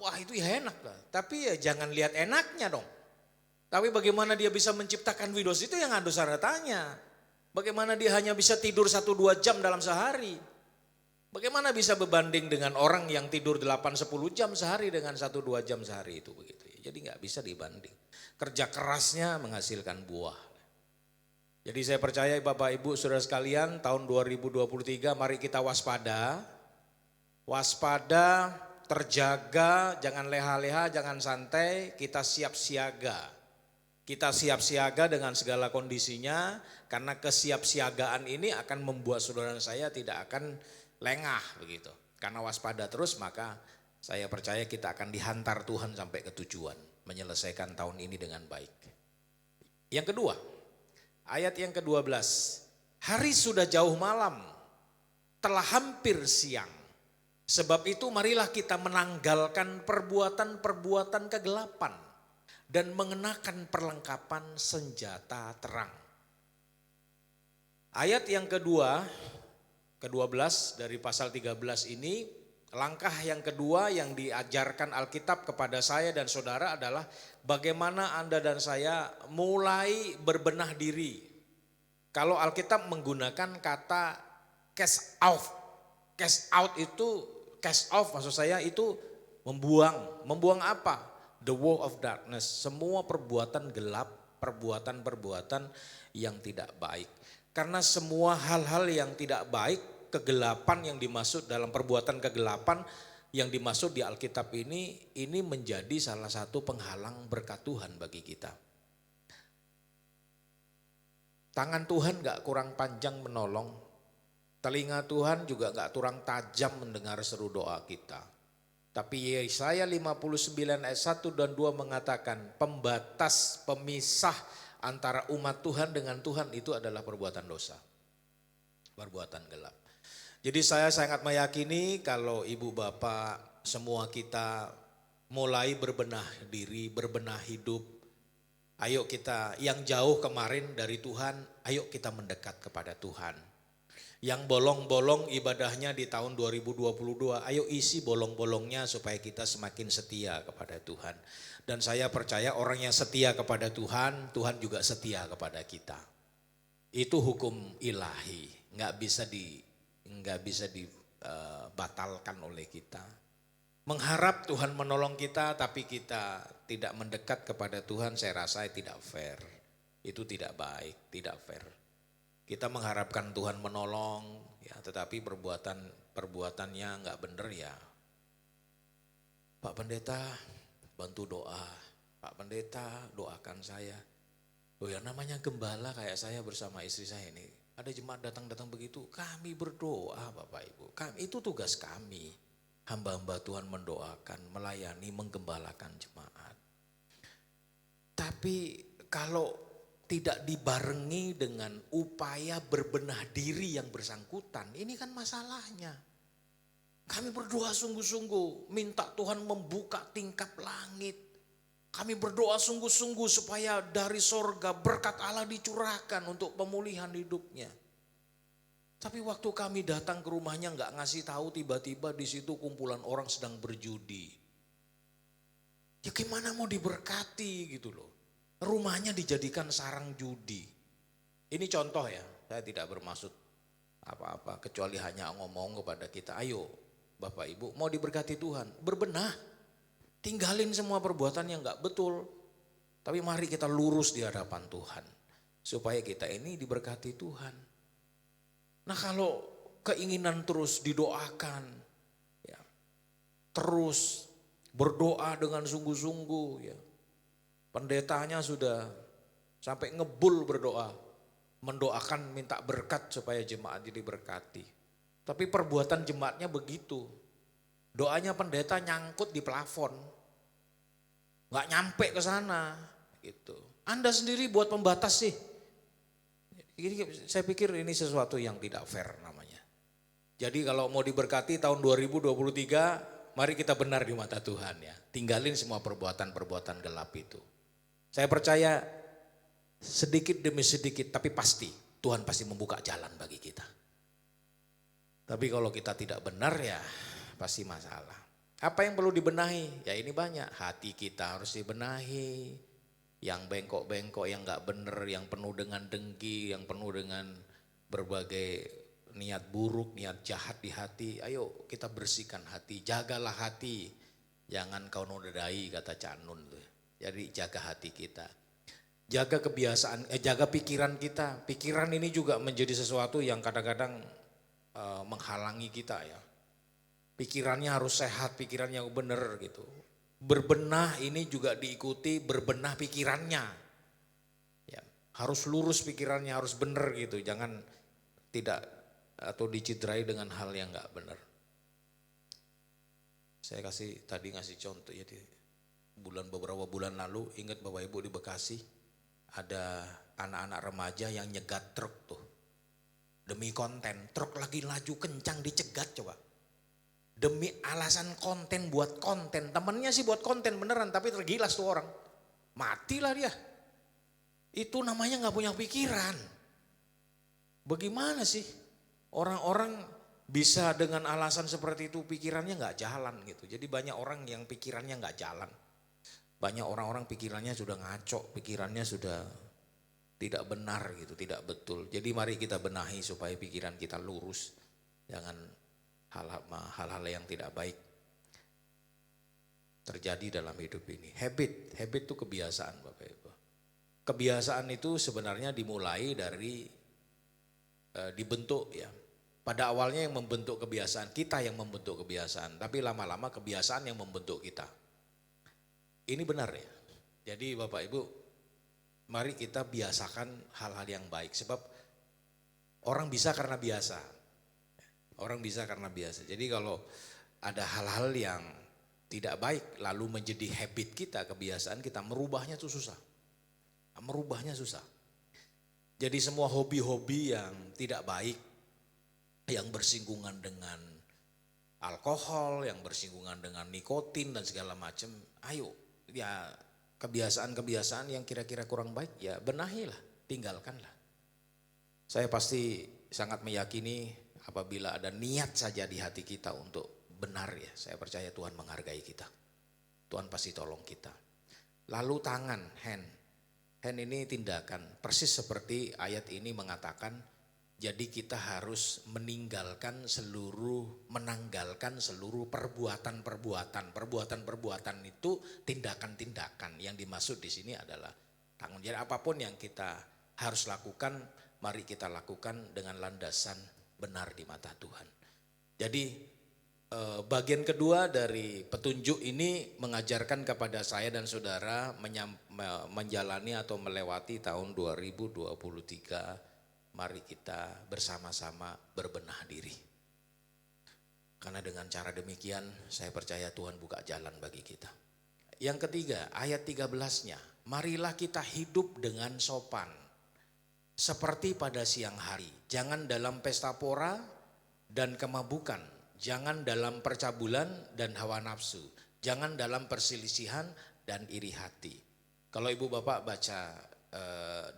Wah itu ya enak lah. Tapi ya jangan lihat enaknya dong. Tapi bagaimana dia bisa menciptakan Windows itu yang harus saya tanya. Bagaimana dia hanya bisa tidur 1-2 jam dalam sehari. Bagaimana bisa berbanding dengan orang yang tidur 8-10 jam sehari dengan 1-2 jam sehari itu begitu. Jadi nggak bisa dibanding. Kerja kerasnya menghasilkan buah. Jadi saya percaya Bapak Ibu Saudara sekalian tahun 2023 mari kita waspada. waspada, terjaga, jangan leha-leha, jangan santai, kita siap siaga. Kita siap siaga dengan segala kondisinya, karena kesiapsiagaan ini akan membuat saudara saya tidak akan lengah begitu. Karena waspada terus, maka saya percaya kita akan dihantar Tuhan sampai ke tujuan, menyelesaikan tahun ini dengan baik. Yang kedua, ayat yang ke-12. Hari sudah jauh malam, telah hampir siang. Sebab itu marilah kita menanggalkan perbuatan-perbuatan kegelapan dan mengenakan perlengkapan senjata terang. Ayat yang ke-12 dari pasal 13 ini, langkah yang kedua yang diajarkan Alkitab kepada saya dan saudara adalah bagaimana Anda dan saya mulai berbenah diri. Kalau Alkitab menggunakan kata cast out. Cast out itu, cast off maksud saya itu membuang. Membuang apa? The world of darkness. Semua perbuatan gelap, perbuatan-perbuatan yang tidak baik. Karena semua hal-hal yang tidak baik, kegelapan yang dimaksud dalam perbuatan kegelapan yang dimaksud di Alkitab ini menjadi salah satu penghalang berkat Tuhan bagi kita. Tangan Tuhan gak kurang panjang menolong. Telinga Tuhan juga gak kurang tajam mendengar seru doa kita. Tapi Yesaya 59 ayat 1 dan 2 mengatakan pembatas, pemisah antara umat Tuhan dengan Tuhan itu adalah perbuatan dosa. Perbuatan gelap. Jadi saya sangat meyakini kalau ibu bapak semua kita mulai berbenah diri, berbenah hidup. Ayo kita yang jauh kemarin dari Tuhan, ayo kita mendekat kepada Tuhan. Yang bolong-bolong ibadahnya di tahun 2022, ayo isi bolong-bolongnya supaya kita semakin setia kepada Tuhan. Dan saya percaya orang yang setia kepada Tuhan, Tuhan juga setia kepada kita. Itu hukum ilahi, nggak bisa dibatalkan oleh kita. Mengharap Tuhan menolong kita, tapi kita tidak mendekat kepada Tuhan, saya rasa tidak fair. Itu tidak baik, tidak fair. Kita mengharapkan Tuhan menolong, ya, tetapi perbuatannya nggak benar ya. Pak Pendeta bantu doa, Pak Pendeta doakan saya. Oh ya namanya gembala kayak saya bersama istri saya ini. Ada jemaat datang begitu, kami berdoa Bapak Ibu. Itu tugas kami, hamba-hamba Tuhan mendoakan, melayani, menggembalakan jemaat. Tapi kalau tidak dibarengi dengan upaya berbenah diri yang bersangkutan, ini kan masalahnya. Kami berdoa sungguh-sungguh, minta Tuhan membuka tingkap langit. Kami berdoa sungguh-sungguh supaya dari sorga berkat Allah dicurahkan untuk pemulihan hidupnya. Tapi waktu kami datang ke rumahnya nggak ngasih tahu, tiba-tiba di situ kumpulan orang sedang berjudi. Ya gimana mau diberkati gitu loh. Rumahnya dijadikan sarang judi. Ini contoh ya, saya tidak bermaksud apa-apa kecuali hanya ngomong kepada kita, ayo Bapak Ibu mau diberkati Tuhan, berbenah. Tinggalin semua perbuatan yang gak betul. Tapi mari kita lurus di hadapan Tuhan. Supaya kita ini diberkati Tuhan. Nah kalau keinginan terus didoakan, ya, terus berdoa dengan sungguh-sungguh ya. Pendetanya sudah sampai ngebul berdoa, mendoakan minta berkat supaya jemaat jadi berkati. Tapi perbuatan jemaatnya begitu. Doanya pendeta nyangkut di plafon, nggak nyampe ke sana. Gitu. Anda sendiri buat pembatas sih. Saya pikir ini sesuatu yang tidak fair namanya. Jadi kalau mau diberkati tahun 2023, mari kita benar di mata Tuhan ya. Tinggalin semua perbuatan-perbuatan gelap itu. Saya percaya sedikit demi sedikit tapi pasti Tuhan pasti membuka jalan bagi kita. Tapi kalau kita tidak benar ya pasti masalah. Apa yang perlu dibenahi? Ya ini banyak. Hati kita harus dibenahi. Yang bengkok-bengkok, yang gak benar, yang penuh dengan dengki, yang penuh dengan berbagai niat buruk, niat jahat di hati. Ayo kita bersihkan hati, jagalah hati. Jangan kau nodai kata Cak Nun tuh. Jadi jaga hati kita. Jaga kebiasaan, jaga pikiran kita. Pikiran ini juga menjadi sesuatu yang kadang-kadang menghalangi kita ya. Pikirannya harus sehat, pikirannya benar gitu. Berbenah ini juga diikuti berbenah pikirannya. Ya, harus lurus pikirannya, harus benar gitu. Jangan tidak atau dicidrai dengan hal yang nggak benar. Saya tadi ngasih contoh ya, beberapa bulan lalu, ingat Bapak Ibu di Bekasi ada anak-anak remaja yang nyegat truk tuh. Demi konten, truk lagi laju kencang dicegat coba. Demi alasan konten, buat konten. Temennya sih buat konten beneran, tapi tergilas tuh orang. Matilah dia. Itu namanya gak punya pikiran. Bagaimana sih orang-orang bisa dengan alasan seperti itu pikirannya gak jalan gitu. Jadi banyak orang yang pikirannya gak jalan. Banyak orang-orang pikirannya sudah ngaco, pikirannya sudah tidak benar gitu, tidak betul. Jadi mari kita benahi supaya pikiran kita lurus. Jangan hal-hal yang tidak baik terjadi dalam hidup ini. Habit itu kebiasaan Bapak Ibu. Kebiasaan itu sebenarnya dimulai dari dibentuk ya. Pada awalnya yang membentuk kebiasaan, kita yang membentuk kebiasaan. Tapi lama-lama kebiasaan yang membentuk kita. Ini benar ya. Jadi Bapak Ibu, mari kita biasakan hal-hal yang baik. Sebab orang bisa karena biasa. Orang bisa karena biasa. Jadi kalau ada hal-hal yang tidak baik lalu menjadi habit kita, kebiasaan kita, merubahnya itu susah. Merubahnya susah. Jadi semua hobi-hobi yang tidak baik, yang bersinggungan dengan alkohol, yang bersinggungan dengan nikotin dan segala macam, ayo ya kebiasaan-kebiasaan yang kira-kira kurang baik ya benahilah, tinggalkanlah. Saya pasti sangat meyakini apabila ada niat saja di hati kita untuk benar ya, saya percaya Tuhan menghargai kita. Tuhan pasti tolong kita. Lalu tangan, hand ini tindakan. Persis seperti ayat ini mengatakan, jadi kita harus menanggalkan seluruh perbuatan. Perbuatan itu tindakan-tindakan. Yang dimaksud di sini adalah tangan. Jadi apapun yang kita harus lakukan, mari kita lakukan dengan landasan benar di mata Tuhan. Jadi bagian kedua dari petunjuk ini mengajarkan kepada saya dan saudara menjalani atau melewati tahun 2023. Mari kita bersama-sama berbenah diri. Karena dengan cara demikian saya percaya Tuhan buka jalan bagi kita. Yang ketiga, ayat 13-nya, marilah kita hidup dengan sopan. Seperti pada siang hari, jangan dalam pesta pora dan kemabukan, jangan dalam percabulan dan hawa nafsu, jangan dalam perselisihan dan iri hati. Kalau ibu bapak baca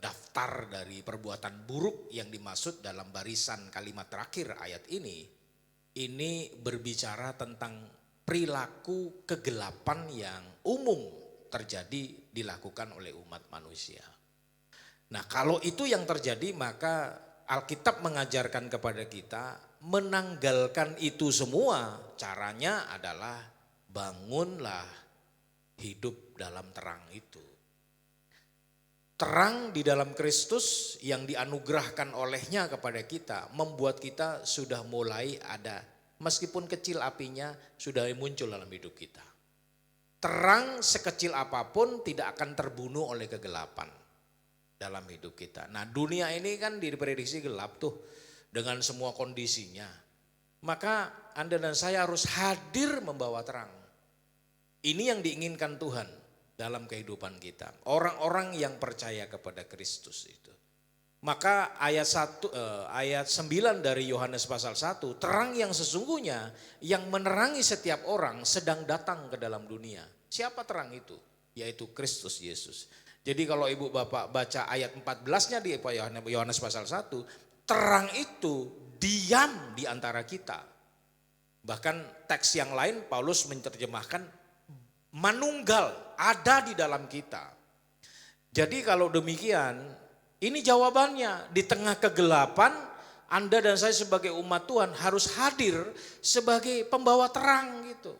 daftar dari perbuatan buruk yang dimaksud dalam barisan kalimat terakhir ayat ini berbicara tentang perilaku kegelapan yang umum terjadi dilakukan oleh umat manusia. Nah kalau itu yang terjadi maka Alkitab mengajarkan kepada kita menanggalkan itu semua. Caranya adalah bangunlah hidup dalam terang itu. Terang di dalam Kristus yang dianugerahkan olehnya kepada kita membuat kita sudah mulai ada, meskipun kecil apinya sudah muncul dalam hidup kita. Terang sekecil apapun tidak akan terbunuh oleh kegelapan dalam hidup kita. Nah dunia ini kan diprediksi gelap tuh dengan semua kondisinya. Maka Anda dan saya harus hadir membawa terang. Ini yang diinginkan Tuhan dalam kehidupan kita. Orang-orang yang percaya kepada Kristus itu. Maka ayat 9 dari Yohanes pasal 1, terang yang sesungguhnya yang menerangi setiap orang sedang datang ke dalam dunia. Siapa terang itu? Yaitu Kristus Yesus. Jadi kalau ibu bapak baca ayat 14-nya di Yohanes pasal 1, terang itu diam di antara kita. Bahkan teks yang lain Paulus menerjemahkan manunggal, ada di dalam kita. Jadi kalau demikian, ini jawabannya. Di tengah kegelapan, Anda dan saya sebagai umat Tuhan harus hadir sebagai pembawa terang gitu.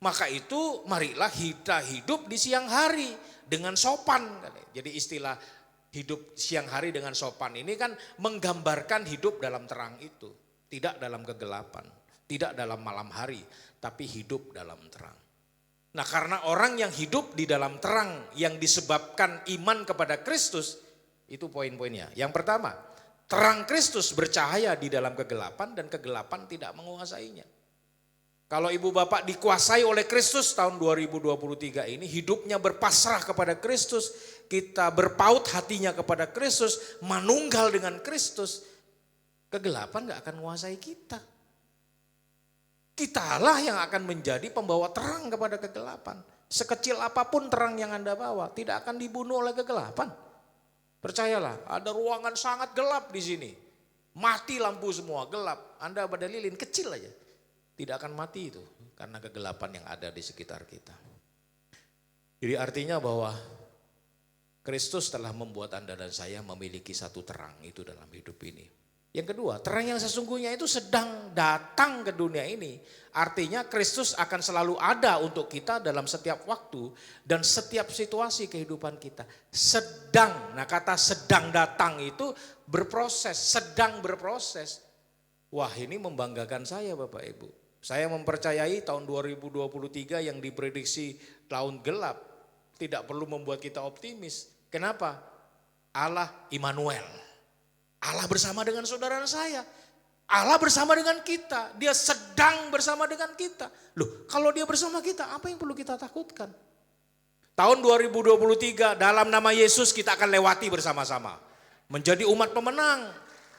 Maka itu marilah kita hidup di siang hari dengan sopan. Jadi istilah hidup siang hari dengan sopan ini kan menggambarkan hidup dalam terang itu. Tidak dalam kegelapan. Tidak dalam malam hari, tapi hidup dalam terang. Nah, karena orang yang hidup di dalam terang yang disebabkan iman kepada Kristus, itu poin-poinnya. Yang pertama, terang Kristus bercahaya di dalam kegelapan dan kegelapan tidak menguasainya. Kalau ibu bapak dikuasai oleh Kristus tahun 2023 ini, hidupnya berpasrah kepada Kristus, kita berpaut hatinya kepada Kristus, manunggal dengan Kristus, kegelapan gak akan menguasai kita. Kitalah yang akan menjadi pembawa terang kepada kegelapan. Sekecil apapun terang yang Anda bawa, tidak akan dibunuh oleh kegelapan. Percayalah, ada ruangan sangat gelap di sini. Mati lampu semua, gelap. Anda pada lilin kecil aja. Tidak akan mati itu, karena kegelapan yang ada di sekitar kita. Jadi artinya bahwa Kristus telah membuat Anda dan saya memiliki satu terang itu dalam hidup ini. Yang kedua, terang yang sesungguhnya itu sedang datang ke dunia ini. Artinya Kristus akan selalu ada untuk kita dalam setiap waktu dan setiap situasi kehidupan kita. Sedang, nah kata sedang datang itu berproses, sedang berproses. Wah, ini membanggakan saya Bapak Ibu. Saya mempercayai tahun 2023 yang diprediksi tahun gelap tidak perlu membuat kita optimis. Kenapa? Allah Immanuel. Allah bersama dengan saudara saya. Allah bersama dengan kita. Dia sedang bersama dengan kita. Loh, kalau dia bersama kita, apa yang perlu kita takutkan? Tahun 2023 dalam nama Yesus kita akan lewati bersama-sama. Menjadi umat pemenang.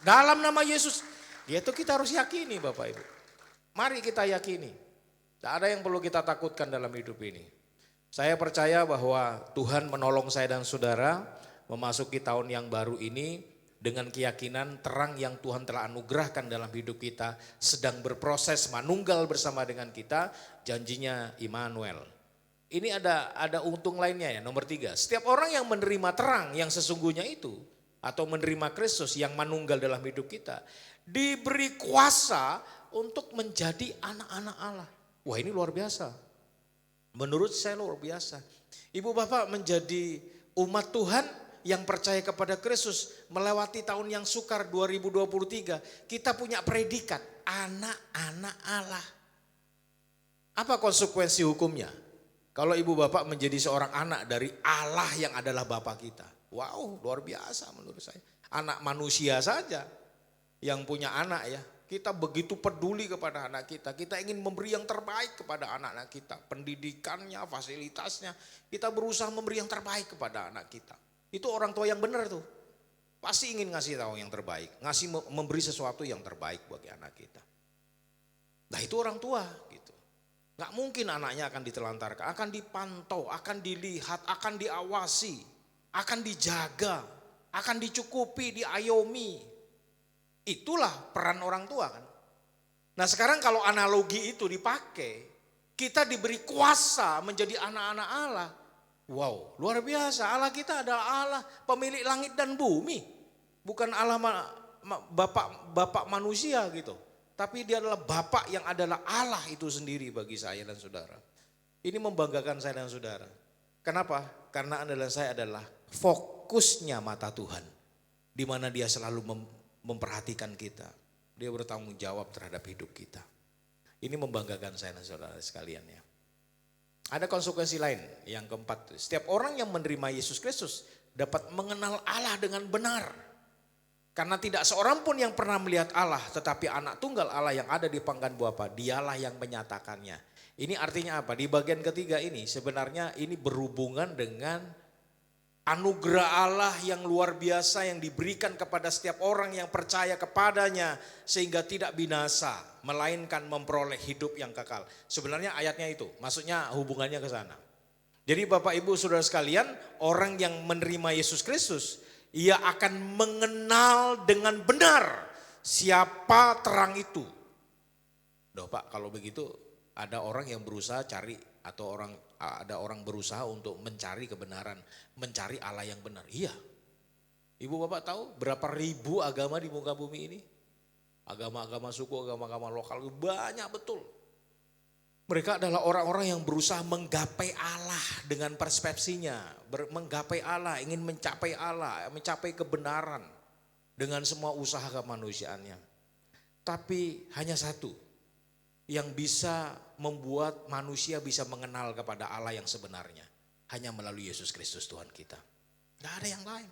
Dalam nama Yesus. Itu kita harus yakini Bapak Ibu. Mari kita yakini. Tidak ada yang perlu kita takutkan dalam hidup ini. Saya percaya bahwa Tuhan menolong saya dan saudara memasuki tahun yang baru ini dengan keyakinan terang yang Tuhan telah anugerahkan dalam hidup kita sedang berproses manunggal bersama dengan kita, janjinya Immanuel. Ini ada untung lainnya ya, nomor 3. Setiap orang yang menerima terang yang sesungguhnya itu atau menerima Kristus yang manunggal dalam hidup kita, diberi kuasa untuk menjadi anak-anak Allah. Wah, ini luar biasa. Menurut saya luar biasa. Ibu bapak menjadi umat Tuhan yang percaya kepada Kristus melewati tahun yang sukar 2023, kita punya predikat anak-anak Allah. Apa konsekuensi hukumnya? Kalau ibu bapak menjadi seorang anak dari Allah yang adalah Bapa kita. Wow, luar biasa menurut saya. Anak manusia saja yang punya anak ya. Kita begitu peduli kepada anak kita. Kita ingin memberi yang terbaik kepada anak-anak kita. Pendidikannya, fasilitasnya. Kita berusaha memberi yang terbaik kepada anak kita. Itu orang tua yang benar tuh. Pasti ingin ngasih tahu yang terbaik. Memberi sesuatu yang terbaik bagi anak kita. Nah itu orang tua gitu. Gak mungkin anaknya akan ditelantarkan. Akan dipantau, akan dilihat, akan diawasi. Akan dijaga, akan dicukupi, diayomi. Itulah peran orang tua kan. Nah sekarang kalau analogi itu dipakai. Kita diberi kuasa menjadi anak-anak Allah. Wow, luar biasa. Allah kita adalah Allah pemilik langit dan bumi. Bukan Allah bapak manusia gitu. Tapi dia adalah Bapak yang adalah Allah itu sendiri bagi saya dan saudara. Ini membanggakan saya dan saudara. Kenapa? Karena Anda dan saya adalah fokusnya mata Tuhan. Di mana dia selalu memperhatikan kita. Dia bertanggung jawab terhadap hidup kita. Ini membanggakan saya dan saudara sekalian ya. Ada konsekuensi lain yang keempat. Setiap orang yang menerima Yesus Kristus dapat mengenal Allah dengan benar. Karena tidak seorang pun yang pernah melihat Allah, tetapi anak tunggal Allah yang ada di pangkat Bapa, dialah yang menyatakannya. Ini artinya apa? Di bagian ketiga ini sebenarnya ini berhubungan dengan anugerah Allah yang luar biasa yang diberikan kepada setiap orang yang percaya kepadanya sehingga tidak binasa, melainkan memperoleh hidup yang kekal. Sebenarnya ayatnya itu, maksudnya hubungannya ke sana. Jadi Bapak Ibu Saudara sekalian, orang yang menerima Yesus Kristus, ia akan mengenal dengan benar siapa terang itu. Duh Pak, kalau begitu ada orang yang berusaha cari atau ada orang berusaha untuk mencari kebenaran, mencari Allah yang benar. Iya. Ibu Bapak tahu berapa ribu agama di muka bumi ini? Agama-agama suku, agama-agama lokal banyak betul. Mereka adalah orang-orang yang berusaha menggapai Allah dengan persepsinya, menggapai Allah, ingin mencapai Allah, mencapai kebenaran dengan semua usaha kemanusiaannya. Tapi hanya satu, yang bisa membuat manusia bisa mengenal kepada Allah yang sebenarnya. Hanya melalui Yesus Kristus Tuhan kita. Gak ada yang lain.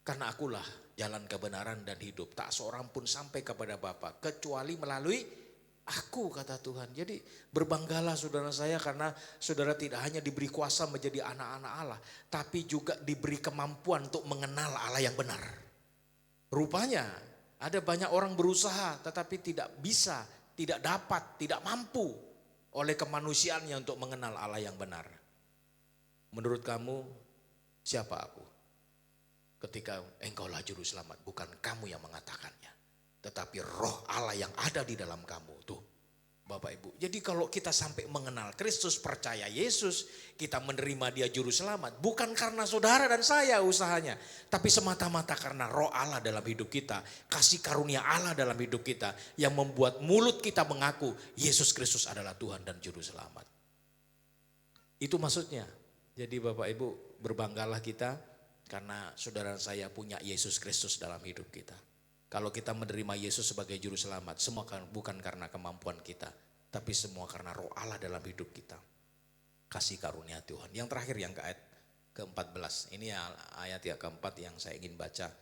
Karena akulah jalan kebenaran dan hidup. Tak seorang pun sampai kepada Bapa kecuali melalui aku, kata Tuhan. Jadi berbanggalah saudara saya karena saudara tidak hanya diberi kuasa menjadi anak-anak Allah. Tapi juga diberi kemampuan untuk mengenal Allah yang benar. Rupanya ada banyak orang berusaha tetapi tidak bisa, tidak dapat, tidak mampu oleh kemanusiaannya untuk mengenal Allah yang benar. Menurut kamu siapa aku? Ketika engkaulah juru selamat, bukan kamu yang mengatakannya. Tetapi roh Allah yang ada di dalam kamu. Tuh Bapak Ibu. Jadi kalau kita sampai mengenal Kristus, percaya Yesus, kita menerima dia juru selamat. Bukan karena saudara dan saya usahanya. Tapi semata-mata karena roh Allah dalam hidup kita. Kasih karunia Allah dalam hidup kita. Yang membuat mulut kita mengaku Yesus Kristus adalah Tuhan dan juru selamat. Itu maksudnya. Jadi Bapak Ibu, berbanggalah kita karena saudara saya punya Yesus Kristus dalam hidup kita. Kalau kita menerima Yesus sebagai juru selamat, semua bukan karena kemampuan kita, tapi semua karena roh Allah dalam hidup kita. Kasih karunia Tuhan. Yang terakhir yang ke-14, ini ayat yang keempat yang saya ingin baca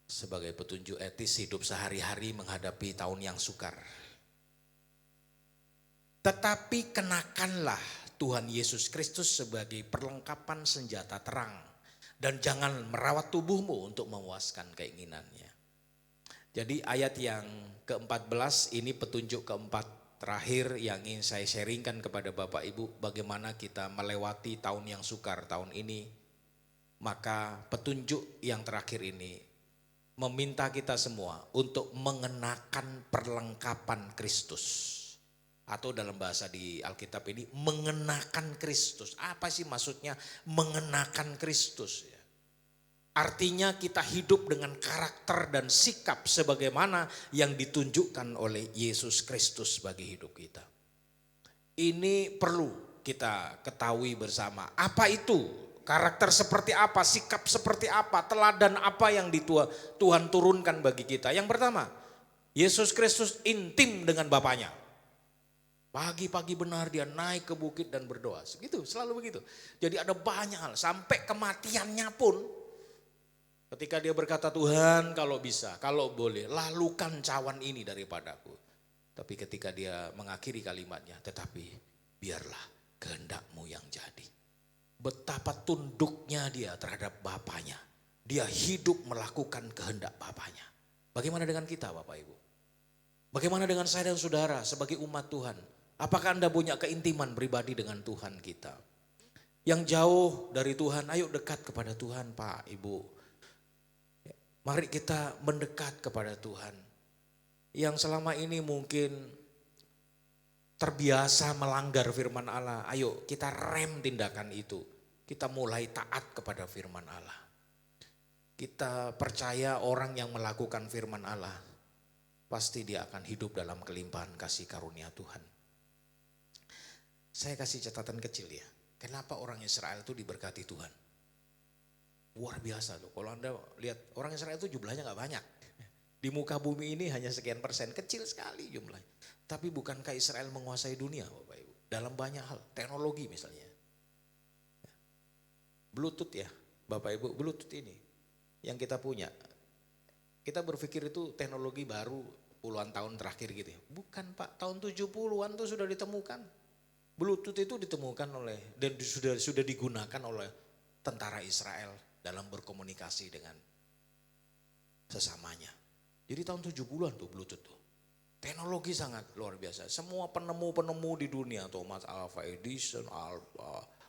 sebagai petunjuk etis hidup sehari-hari menghadapi tahun yang sukar. Tetapi kenakanlah Tuhan Yesus Kristus sebagai perlengkapan senjata terang. Dan jangan merawat tubuhmu untuk memuaskan keinginannya. Jadi ayat yang ke-14 ini petunjuk keempat terakhir yang ingin saya sharingkan kepada Bapak Ibu. Bagaimana kita melewati tahun yang sukar tahun ini. Maka petunjuk yang terakhir ini meminta kita semua untuk mengenakan perlengkapan Kristus. Atau dalam bahasa di Alkitab ini mengenakan Kristus. Apa sih maksudnya mengenakan Kristus? Artinya kita hidup dengan karakter dan sikap sebagaimana yang ditunjukkan oleh Yesus Kristus bagi hidup kita. Ini perlu kita ketahui bersama. Apa itu? Karakter seperti apa? Sikap seperti apa? Teladan apa yang Tuhan turunkan bagi kita? Yang pertama, Yesus Kristus intim dengan Bapanya. Pagi-pagi benar dia naik ke bukit dan berdoa. Gitu, selalu begitu. Jadi ada banyak hal. Sampai kematiannya pun. Ketika dia berkata, Tuhan kalau bisa, kalau boleh, lalukan cawan ini daripadaku. Tapi ketika dia mengakhiri kalimatnya, tetapi biarlah kehendakmu yang jadi. Betapa tunduknya dia terhadap Bapanya. Dia hidup melakukan kehendak Bapanya. Bagaimana dengan kita Bapak Ibu? Bagaimana dengan saya dan saudara sebagai umat Tuhan? Apakah Anda punya keintiman pribadi dengan Tuhan kita? Yang jauh dari Tuhan, ayo dekat kepada Tuhan Pak, Ibu. Mari kita mendekat kepada Tuhan. Yang selama ini mungkin terbiasa melanggar firman Allah. Ayo kita rem tindakan itu. Kita mulai taat kepada firman Allah. Kita percaya orang yang melakukan firman Allah. Pasti dia akan hidup dalam kelimpahan kasih karunia Tuhan. Saya kasih catatan kecil ya. Kenapa orang Israel itu diberkati Tuhan? Luar biasa loh. Kalau Anda lihat orang Israel itu jumlahnya gak banyak. Di muka bumi ini hanya sekian persen. Kecil sekali jumlahnya. Tapi bukankah Israel menguasai dunia Bapak Ibu? Dalam banyak hal. Teknologi misalnya. Bluetooth ya Bapak Ibu. Bluetooth ini yang kita punya. Kita berpikir itu teknologi baru puluhan tahun terakhir gitu ya. Bukan Pak. Tahun 70-an tuh sudah ditemukan. Bluetooth itu ditemukan oleh dan sudah digunakan oleh tentara Israel dalam berkomunikasi dengan sesamanya. Jadi tahun 70-an tuh Bluetooth tuh. Teknologi sangat luar biasa. Semua penemu-penemu di dunia, Thomas Alva Edison,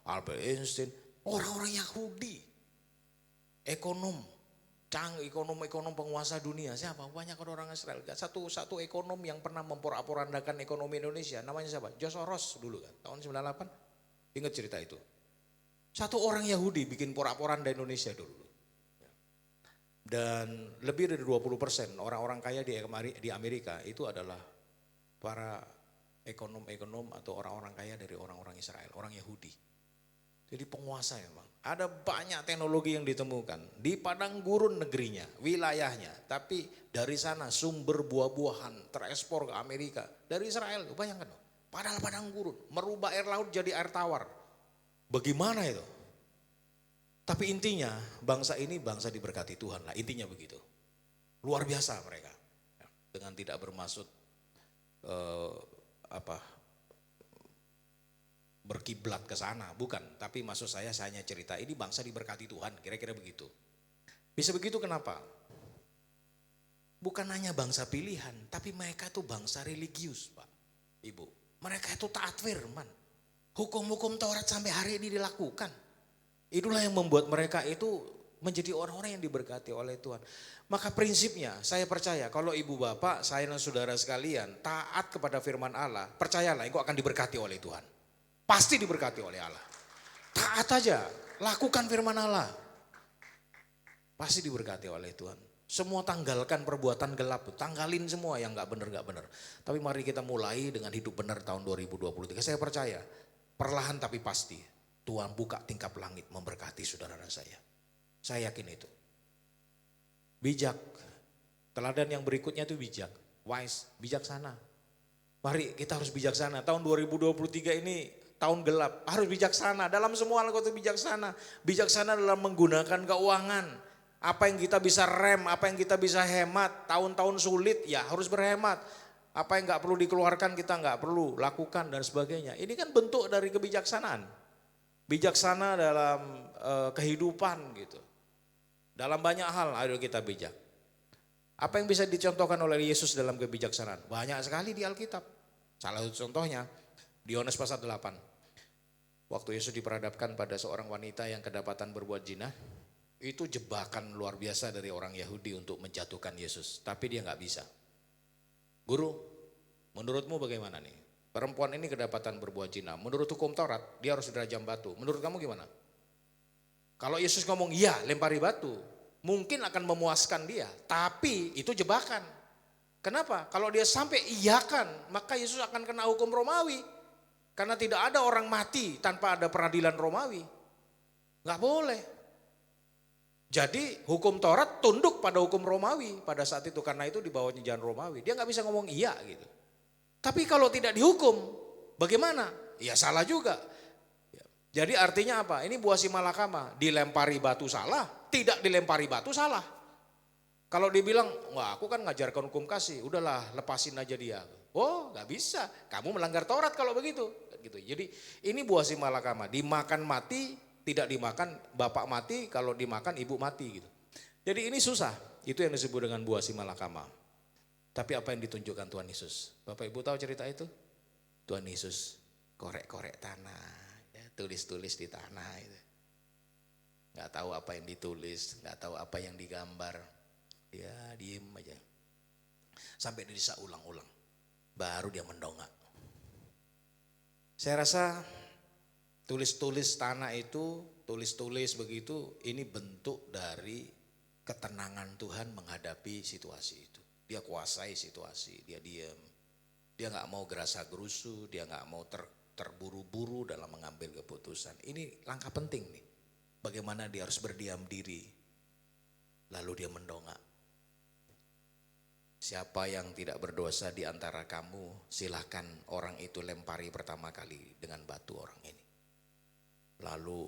Albert Einstein, orang-orang Yahudi. Ekonom penguasa dunia. Siapa? Banyak orang Israel. Satu ekonom yang pernah memporak-porandakan ekonomi Indonesia. Namanya siapa? George Soros dulu kan. Tahun 98. Ingat cerita itu. Satu orang Yahudi bikin porak-poranda Indonesia dulu. Dan lebih dari 20% orang-orang kaya di Amerika itu adalah para ekonom-ekonom atau orang-orang kaya dari orang-orang Israel. Orang Yahudi. Jadi penguasa memang. Ada banyak teknologi yang ditemukan di padang gurun negerinya, wilayahnya. Tapi dari sana sumber buah-buahan terekspor ke Amerika. Dari Israel, bayangkan. Padahal padang gurun, merubah air laut jadi air tawar. Bagaimana itu? Tapi intinya bangsa ini bangsa diberkati Tuhan lah, intinya begitu. Luar biasa mereka. Dengan tidak bermaksud berkiblat ke sana, bukan. Tapi maksud saya hanya cerita ini bangsa diberkati Tuhan, kira-kira begitu. Bisa begitu kenapa? Bukan hanya bangsa pilihan, tapi mereka itu bangsa religius, Pak, Ibu. Mereka itu taat firman. Hukum-hukum Taurat sampai hari ini dilakukan. Itulah yang membuat mereka itu menjadi orang-orang yang diberkati oleh Tuhan. Maka prinsipnya saya percaya kalau ibu bapak, saya dan saudara sekalian taat kepada firman Allah, percayalah engkau akan diberkati oleh Tuhan. Pasti diberkati oleh Allah. Taat aja, lakukan firman Allah. Pasti diberkati oleh Tuhan. Semua tanggalkan perbuatan gelap, tanggalin semua yang gak benar. Tapi mari kita mulai dengan hidup benar tahun 2023. Saya percaya, perlahan tapi pasti Tuhan buka tingkap langit memberkati saudara dan saya. Saya yakin itu. Bijak, teladan yang berikutnya itu bijak, wise, bijaksana. Mari kita harus bijaksana. Tahun 2023 ini tahun gelap, harus bijaksana. Dalam semua hal itu bijaksana. Bijaksana dalam menggunakan keuangan. Apa yang kita bisa rem, apa yang kita bisa hemat. Tahun-tahun sulit ya harus berhemat. Apa yang gak perlu dikeluarkan kita gak perlu lakukan dan sebagainya. Ini kan bentuk dari kebijaksanaan. Bijaksana dalam kehidupan gitu. Dalam banyak hal ayo kita bijak. Apa yang bisa dicontohkan oleh Yesus dalam kebijaksanaan? Banyak sekali di Alkitab. Salah satu contohnya di Yohanes pasal 8. Waktu Yesus diperhadapkan pada seorang wanita yang kedapatan berbuat zina. Itu jebakan luar biasa dari orang Yahudi untuk menjatuhkan Yesus. Tapi dia gak bisa. Guru, menurutmu bagaimana nih? Perempuan ini kedapatan berbuat zina. Menurut hukum Taurat, dia harus dirajam batu. Menurut kamu gimana? Kalau Yesus ngomong, iya lempari batu. Mungkin akan memuaskan dia. Tapi itu jebakan. Kenapa? Kalau dia sampai iyakan, maka Yesus akan kena hukum Romawi. Karena tidak ada orang mati tanpa ada peradilan Romawi. Gak boleh. Jadi hukum Taurat tunduk pada hukum Romawi pada saat itu. Karena itu di bawah jalan Romawi. Dia gak bisa ngomong iya gitu. Tapi kalau tidak dihukum, bagaimana? Ya salah juga. Jadi artinya apa? Ini buah si malakama. Dilempari batu salah, tidak dilempari batu salah. Kalau dibilang, wah aku kan ngajarkan hukum kasih, udahlah lepasin aja dia. Oh gak bisa, kamu melanggar Taurat kalau begitu. Gitu. Jadi ini buah si malakama. Dimakan mati, tidak dimakan bapak mati, kalau dimakan ibu mati gitu. Jadi ini susah, itu yang disebut dengan buah si malakama. Tapi apa yang ditunjukkan Tuhan Yesus? Bapak Ibu tahu cerita itu? Tuhan Yesus korek-korek tanah, ya, tulis-tulis di tanah. Gitu. Gak tahu apa yang ditulis, gak tahu apa yang digambar. Ya diem aja. Sampai dia ulang-ulang. Baru dia mendongak. Saya rasa tulis-tulis tanah itu, tulis-tulis begitu, ini bentuk dari ketenangan Tuhan menghadapi situasi itu. Dia kuasai situasi, dia diam. Dia gak mau gerasa gerusu, dia gak mau terburu-buru dalam mengambil keputusan. Ini langkah penting nih. Bagaimana dia harus berdiam diri. Lalu dia mendongak. Siapa yang tidak berdosa di antara kamu, silahkan orang itu lempari pertama kali dengan batu orang ini. Lalu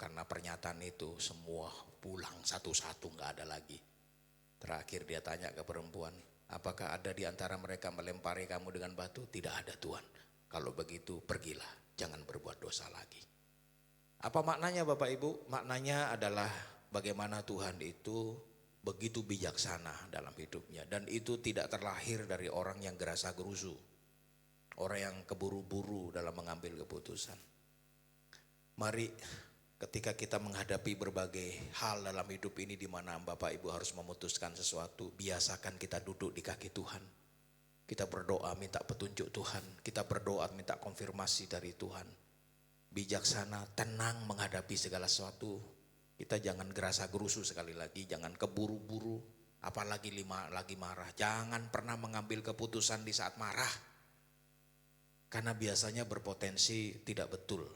karena pernyataan itu semua pulang satu-satu gak ada lagi. Terakhir dia tanya ke perempuan, apakah ada di antara mereka melempari kamu dengan batu? Tidak ada Tuhan. Kalau begitu pergilah, jangan berbuat dosa lagi. Apa maknanya Bapak Ibu? Maknanya adalah bagaimana Tuhan itu begitu bijaksana dalam hidupnya. Dan itu tidak terlahir dari orang yang gerasa gerusu. Orang yang keburu-buru dalam mengambil keputusan. Mari ketika kita menghadapi berbagai hal dalam hidup ini di mana Bapak Ibu harus memutuskan sesuatu, biasakan kita duduk di kaki Tuhan. Kita berdoa minta petunjuk Tuhan, kita berdoa minta konfirmasi dari Tuhan. Bijaksana, tenang menghadapi segala sesuatu. Kita jangan gerasa gerusu sekali lagi, jangan keburu-buru, apalagi lagi marah. Jangan pernah mengambil keputusan di saat marah. Karena biasanya berpotensi tidak betul.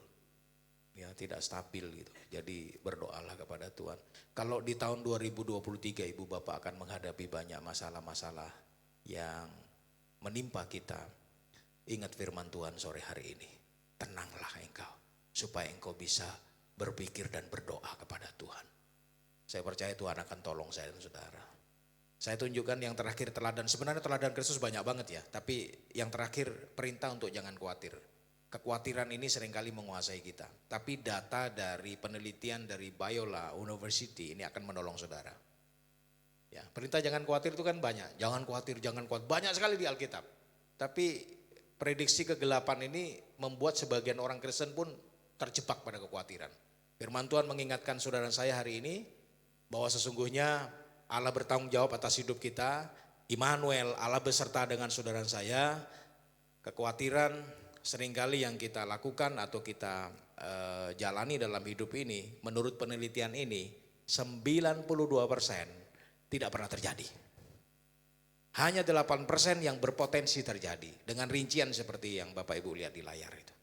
ya, tidak stabil gitu. Jadi berdoalah kepada Tuhan. Kalau di tahun 2023 Ibu Bapak akan menghadapi banyak masalah-masalah yang menimpa kita, ingat firman Tuhan sore hari ini. Tenanglah engkau, supaya engkau bisa berpikir dan berdoa kepada Tuhan. Saya percaya Tuhan akan tolong saya dan saudara. Saya tunjukkan yang terakhir teladan, sebenarnya teladan Kristus banyak banget ya. Tapi yang terakhir perintah untuk jangan khawatir. Kekhawatiran ini seringkali menguasai kita. Tapi data dari penelitian dari Biola University ini akan menolong saudara. Ya, perintah jangan khawatir itu kan banyak. Jangan khawatir, jangan khawatir. Banyak sekali di Alkitab. Tapi prediksi kegelapan ini membuat sebagian orang Kristen pun terjebak pada kekhawatiran. Firman Tuhan mengingatkan saudara saya hari ini bahwa sesungguhnya Allah bertanggung jawab atas hidup kita. Immanuel, Allah beserta dengan saudara saya. Kekhawatiran seringkali yang kita lakukan atau kita jalani dalam hidup ini, menurut penelitian ini 92% tidak pernah terjadi. Hanya 8% yang berpotensi terjadi dengan rincian seperti yang Bapak Ibu lihat di layar itu.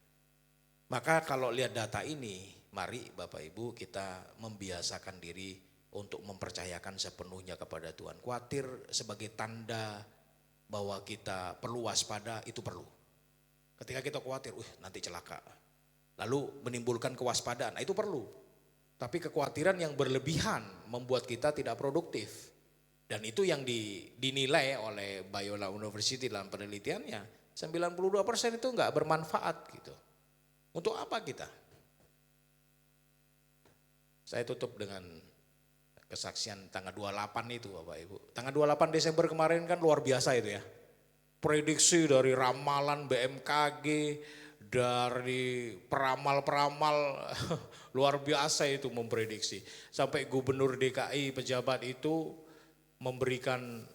Maka kalau lihat data ini, mari Bapak Ibu kita membiasakan diri untuk mempercayakan sepenuhnya kepada Tuhan. Khawatir sebagai tanda bahwa kita perlu waspada, itu perlu. Ketika kita khawatir, nanti celaka. Lalu menimbulkan kewaspadaan, itu perlu. Tapi kekhawatiran yang berlebihan membuat kita tidak produktif. Dan itu yang dinilai oleh Biola University dalam penelitiannya. 92% itu enggak bermanfaat gitu. Untuk apa kita? Saya tutup dengan kesaksian tanggal 28 itu Bapak Ibu. Tanggal 28 Desember kemarin kan luar biasa itu ya. Prediksi dari ramalan BMKG, dari peramal-peramal luar biasa itu memprediksi. Sampai Gubernur DKI pejabat itu memberikan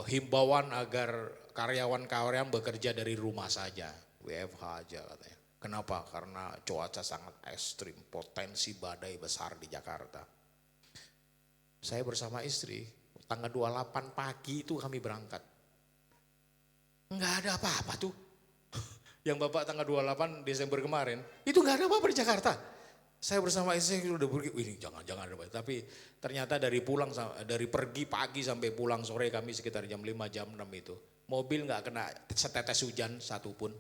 himbauan agar karyawan-karyawan bekerja dari rumah saja. WFH aja katanya. Kenapa? Karena cuaca sangat ekstrim, potensi badai besar di Jakarta. Saya bersama istri, tanggal 28 pagi itu kami berangkat. Enggak ada apa-apa tuh. Yang Bapak tanggal 28 Desember kemarin, itu enggak ada apa-apa di Jakarta. Saya bersama istri udah pergi, ini jangan ada apa. Tapi ternyata dari pergi pagi sampai pulang sore kami sekitar jam 5, jam 6 itu. Mobil enggak kena setetes hujan satupun.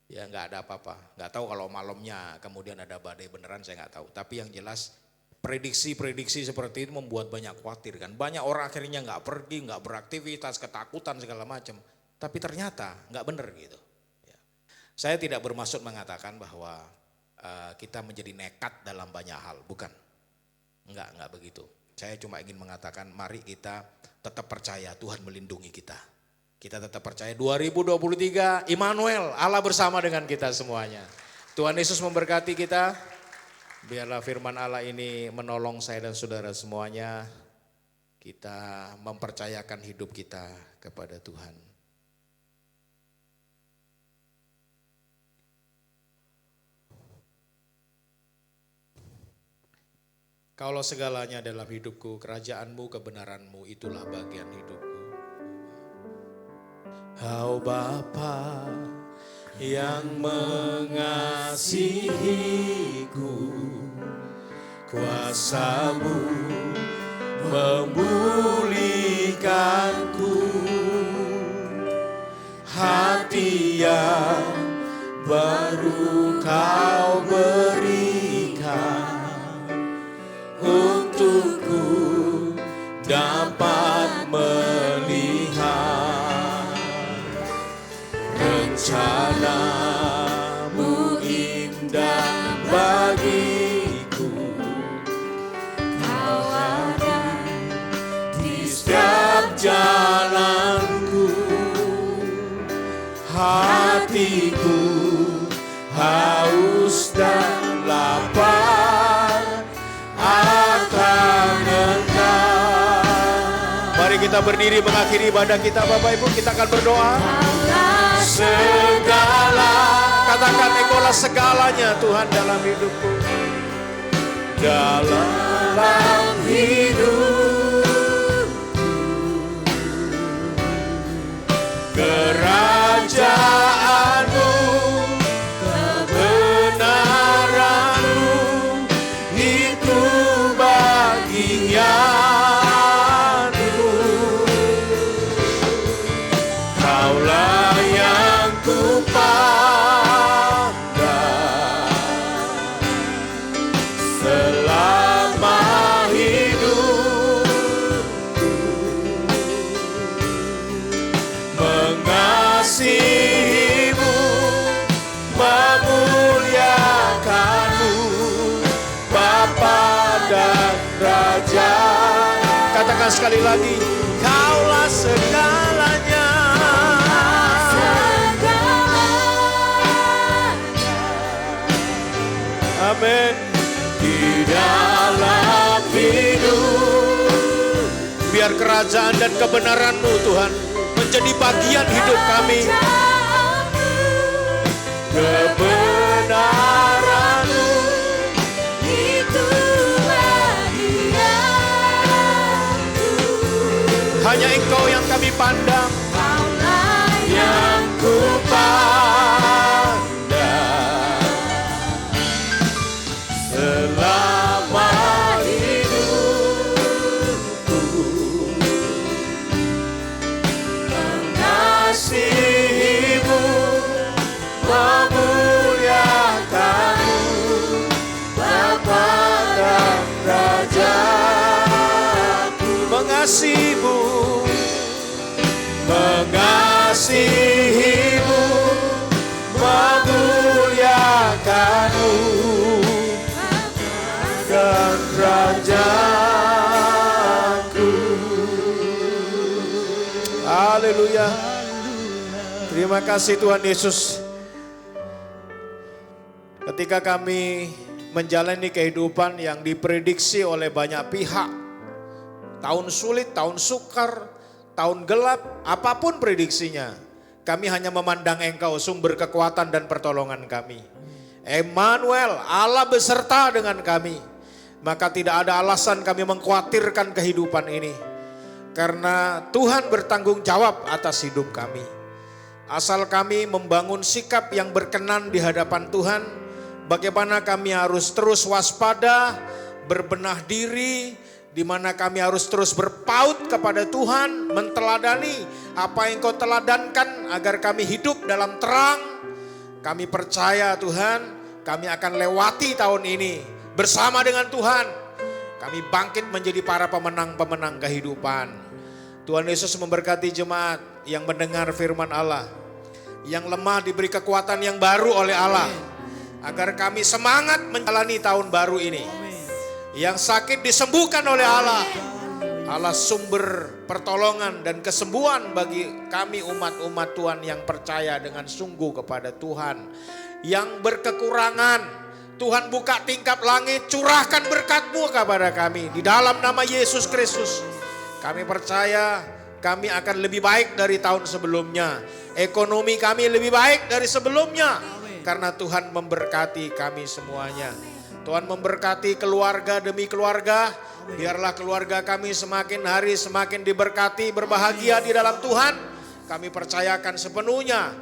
Ya enggak ada apa-apa. Enggak tahu kalau malamnya kemudian ada badai beneran saya enggak tahu. Tapi yang jelas prediksi seperti itu membuat banyak khawatir kan. Banyak orang akhirnya nggak pergi, nggak beraktivitas, ketakutan segala macam. Tapi ternyata nggak benar gitu. Ya. Saya tidak bermaksud mengatakan bahwa kita menjadi nekat dalam banyak hal, bukan. Enggak begitu. Saya cuma ingin mengatakan mari kita tetap percaya Tuhan melindungi kita. Kita tetap percaya 2023 Immanuel, Allah bersama dengan kita semuanya. Tuhan Yesus memberkati kita. Biarlah firman Allah ini menolong saya dan saudara semuanya. Kita mempercayakan hidup kita kepada Tuhan. Kaulah segalanya dalam hidupku, kerajaanmu, kebenaranmu, itulah bagian hidupku. Kau Bapa yang mengasihiku, kuasa-Mu memulihkanku, hati yang baru Kau berikan untukku dapat melihat rencana-Mu indah bagiku. Kau ada di setiap jalanku, hatiku haus dan lapar akan Engkau. Mari kita berdiri mengakhiri ibadah kita Bapak Ibu, kita akan berdoa. Segala, katakan Engkaulah segalanya Tuhan dalam hidupku. Dalam hidup kerajaan-Mu, kebenaran-Mu selama hidup, mengasihimu, memuliakanmu, Bapa dan Raja. Katakan sekali lagi, Kaulah segalanya. Amin. Di dalam hidup, biar kerajaan dan kebenaran-Mu Tuhan menjadi bagian hidup kami. Kebenaran-Mu itu bagianku. Hanya Engkau yang kami pandang, yang ku pandang selama hidupku, mengasihimu, memuliakanmu, Bapa dan Rajaku. Mengasihimu, mengasihimu, memuliakanmu dan Rajaku. Haleluya. Terima kasih Tuhan Yesus. Ketika kami menjalani kehidupan yang diprediksi oleh banyak pihak, tahun sulit, tahun sukar, tahun gelap, apapun prediksinya, kami hanya memandang Engkau sumber kekuatan dan pertolongan kami. Emmanuel, Allah beserta dengan kami. Maka tidak ada alasan kami mengkhawatirkan kehidupan ini. Karena Tuhan bertanggung jawab atas hidup kami. Asal kami membangun sikap yang berkenan di hadapan Tuhan. Bagaimana kami harus terus waspada, berbenah diri, di mana kami harus terus berpaut kepada Tuhan, menteladani apa yang Kau teladankan agar kami hidup dalam terang. Kami percaya Tuhan, kami akan lewati tahun ini bersama dengan Tuhan. Kami bangkit menjadi para pemenang-pemenang kehidupan. Tuhan Yesus memberkati jemaat yang mendengar firman Allah. Yang lemah diberi kekuatan yang baru oleh Allah. Agar kami semangat menjalani tahun baru ini. Yang sakit disembuhkan oleh Allah. Allah sumber pertolongan dan kesembuhan bagi kami umat-umat Tuhan yang percaya dengan sungguh kepada Tuhan. Yang berkekurangan, Tuhan buka tingkap langit, curahkan berkat-Mu kepada kami. Di dalam nama Yesus Kristus, kami percaya kami akan lebih baik dari tahun sebelumnya. Ekonomi kami lebih baik dari sebelumnya. Karena Tuhan memberkati kami semuanya. Tuhan memberkati keluarga demi keluarga. Biarlah keluarga kami semakin hari semakin diberkati, berbahagia di dalam Tuhan. Kami percayakan sepenuhnya,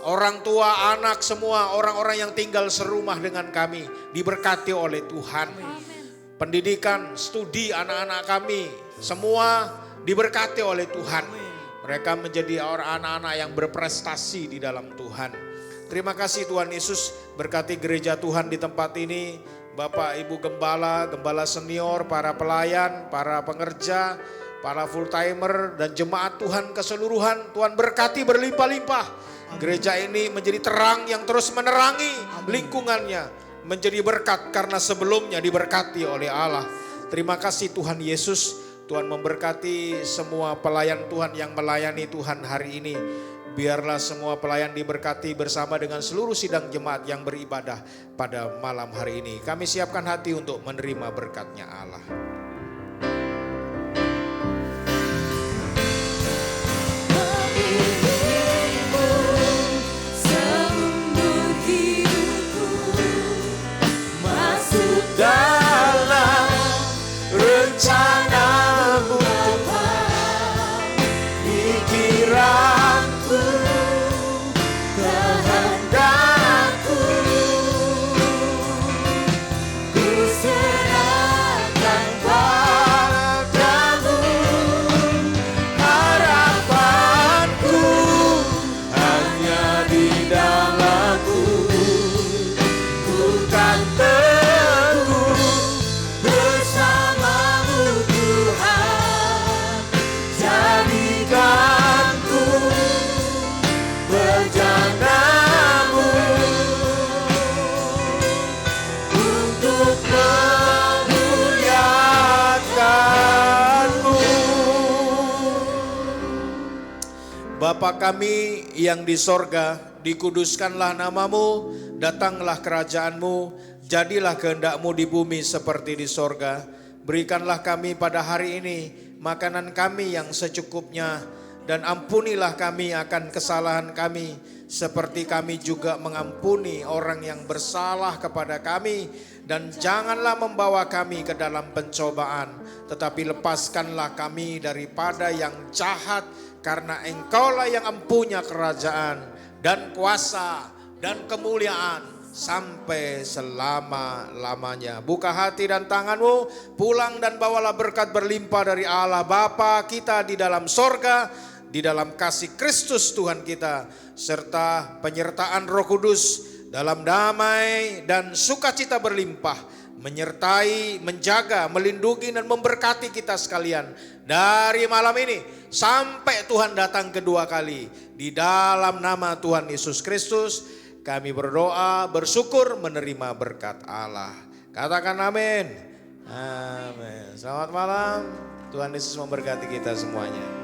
orang tua, anak, semua orang-orang yang tinggal serumah dengan kami diberkati oleh Tuhan. Pendidikan, studi anak-anak kami semua diberkati oleh Tuhan. Mereka menjadi anak-anak yang berprestasi di dalam Tuhan. Terima kasih Tuhan Yesus, berkati gereja Tuhan di tempat ini. Bapak, Ibu Gembala, Gembala Senior, para pelayan, para pengerja, para full timer dan jemaat Tuhan keseluruhan. Tuhan berkati berlimpah-limpah. Gereja ini menjadi terang yang terus menerangi lingkungannya. Menjadi berkat karena sebelumnya diberkati oleh Allah. Terima kasih Tuhan Yesus. Tuhan memberkati semua pelayan Tuhan yang melayani Tuhan hari ini. Biarlah semua pelayan diberkati bersama dengan seluruh sidang jemaat yang beribadah pada malam hari ini. Kami siapkan hati untuk menerima berkat-Nya Allah. Dalam rencana-Mu pikiranku, kehendakku, ku serahkan padamu. Harapanku hanya di dalam-Mu, bukan teguh Bapa kami yang di sorga, dikuduskanlah namamu, datanglah kerajaanmu, jadilah kehendakmu di bumi seperti di sorga. Berikanlah kami pada hari ini makanan kami yang secukupnya, dan ampunilah kami akan kesalahan kami, seperti kami juga mengampuni orang yang bersalah kepada kami. Dan janganlah membawa kami ke dalam pencobaan, tetapi lepaskanlah kami daripada yang jahat, karena Engkaulah yang empunya kerajaan dan kuasa dan kemuliaan sampai selama-lamanya. Buka hati dan tanganmu, pulang dan bawalah berkat berlimpah dari Allah Bapa kita di dalam sorga, di dalam kasih Kristus Tuhan kita, serta penyertaan Roh Kudus dalam damai dan sukacita berlimpah, menyertai, menjaga, melindungi dan memberkati kita sekalian dari malam ini sampai Tuhan datang kedua kali. Di dalam nama Tuhan Yesus Kristus kami berdoa, bersyukur, menerima berkat Allah. Katakan amin. Amin. Selamat malam. Tuhan Yesus memberkati kita semuanya.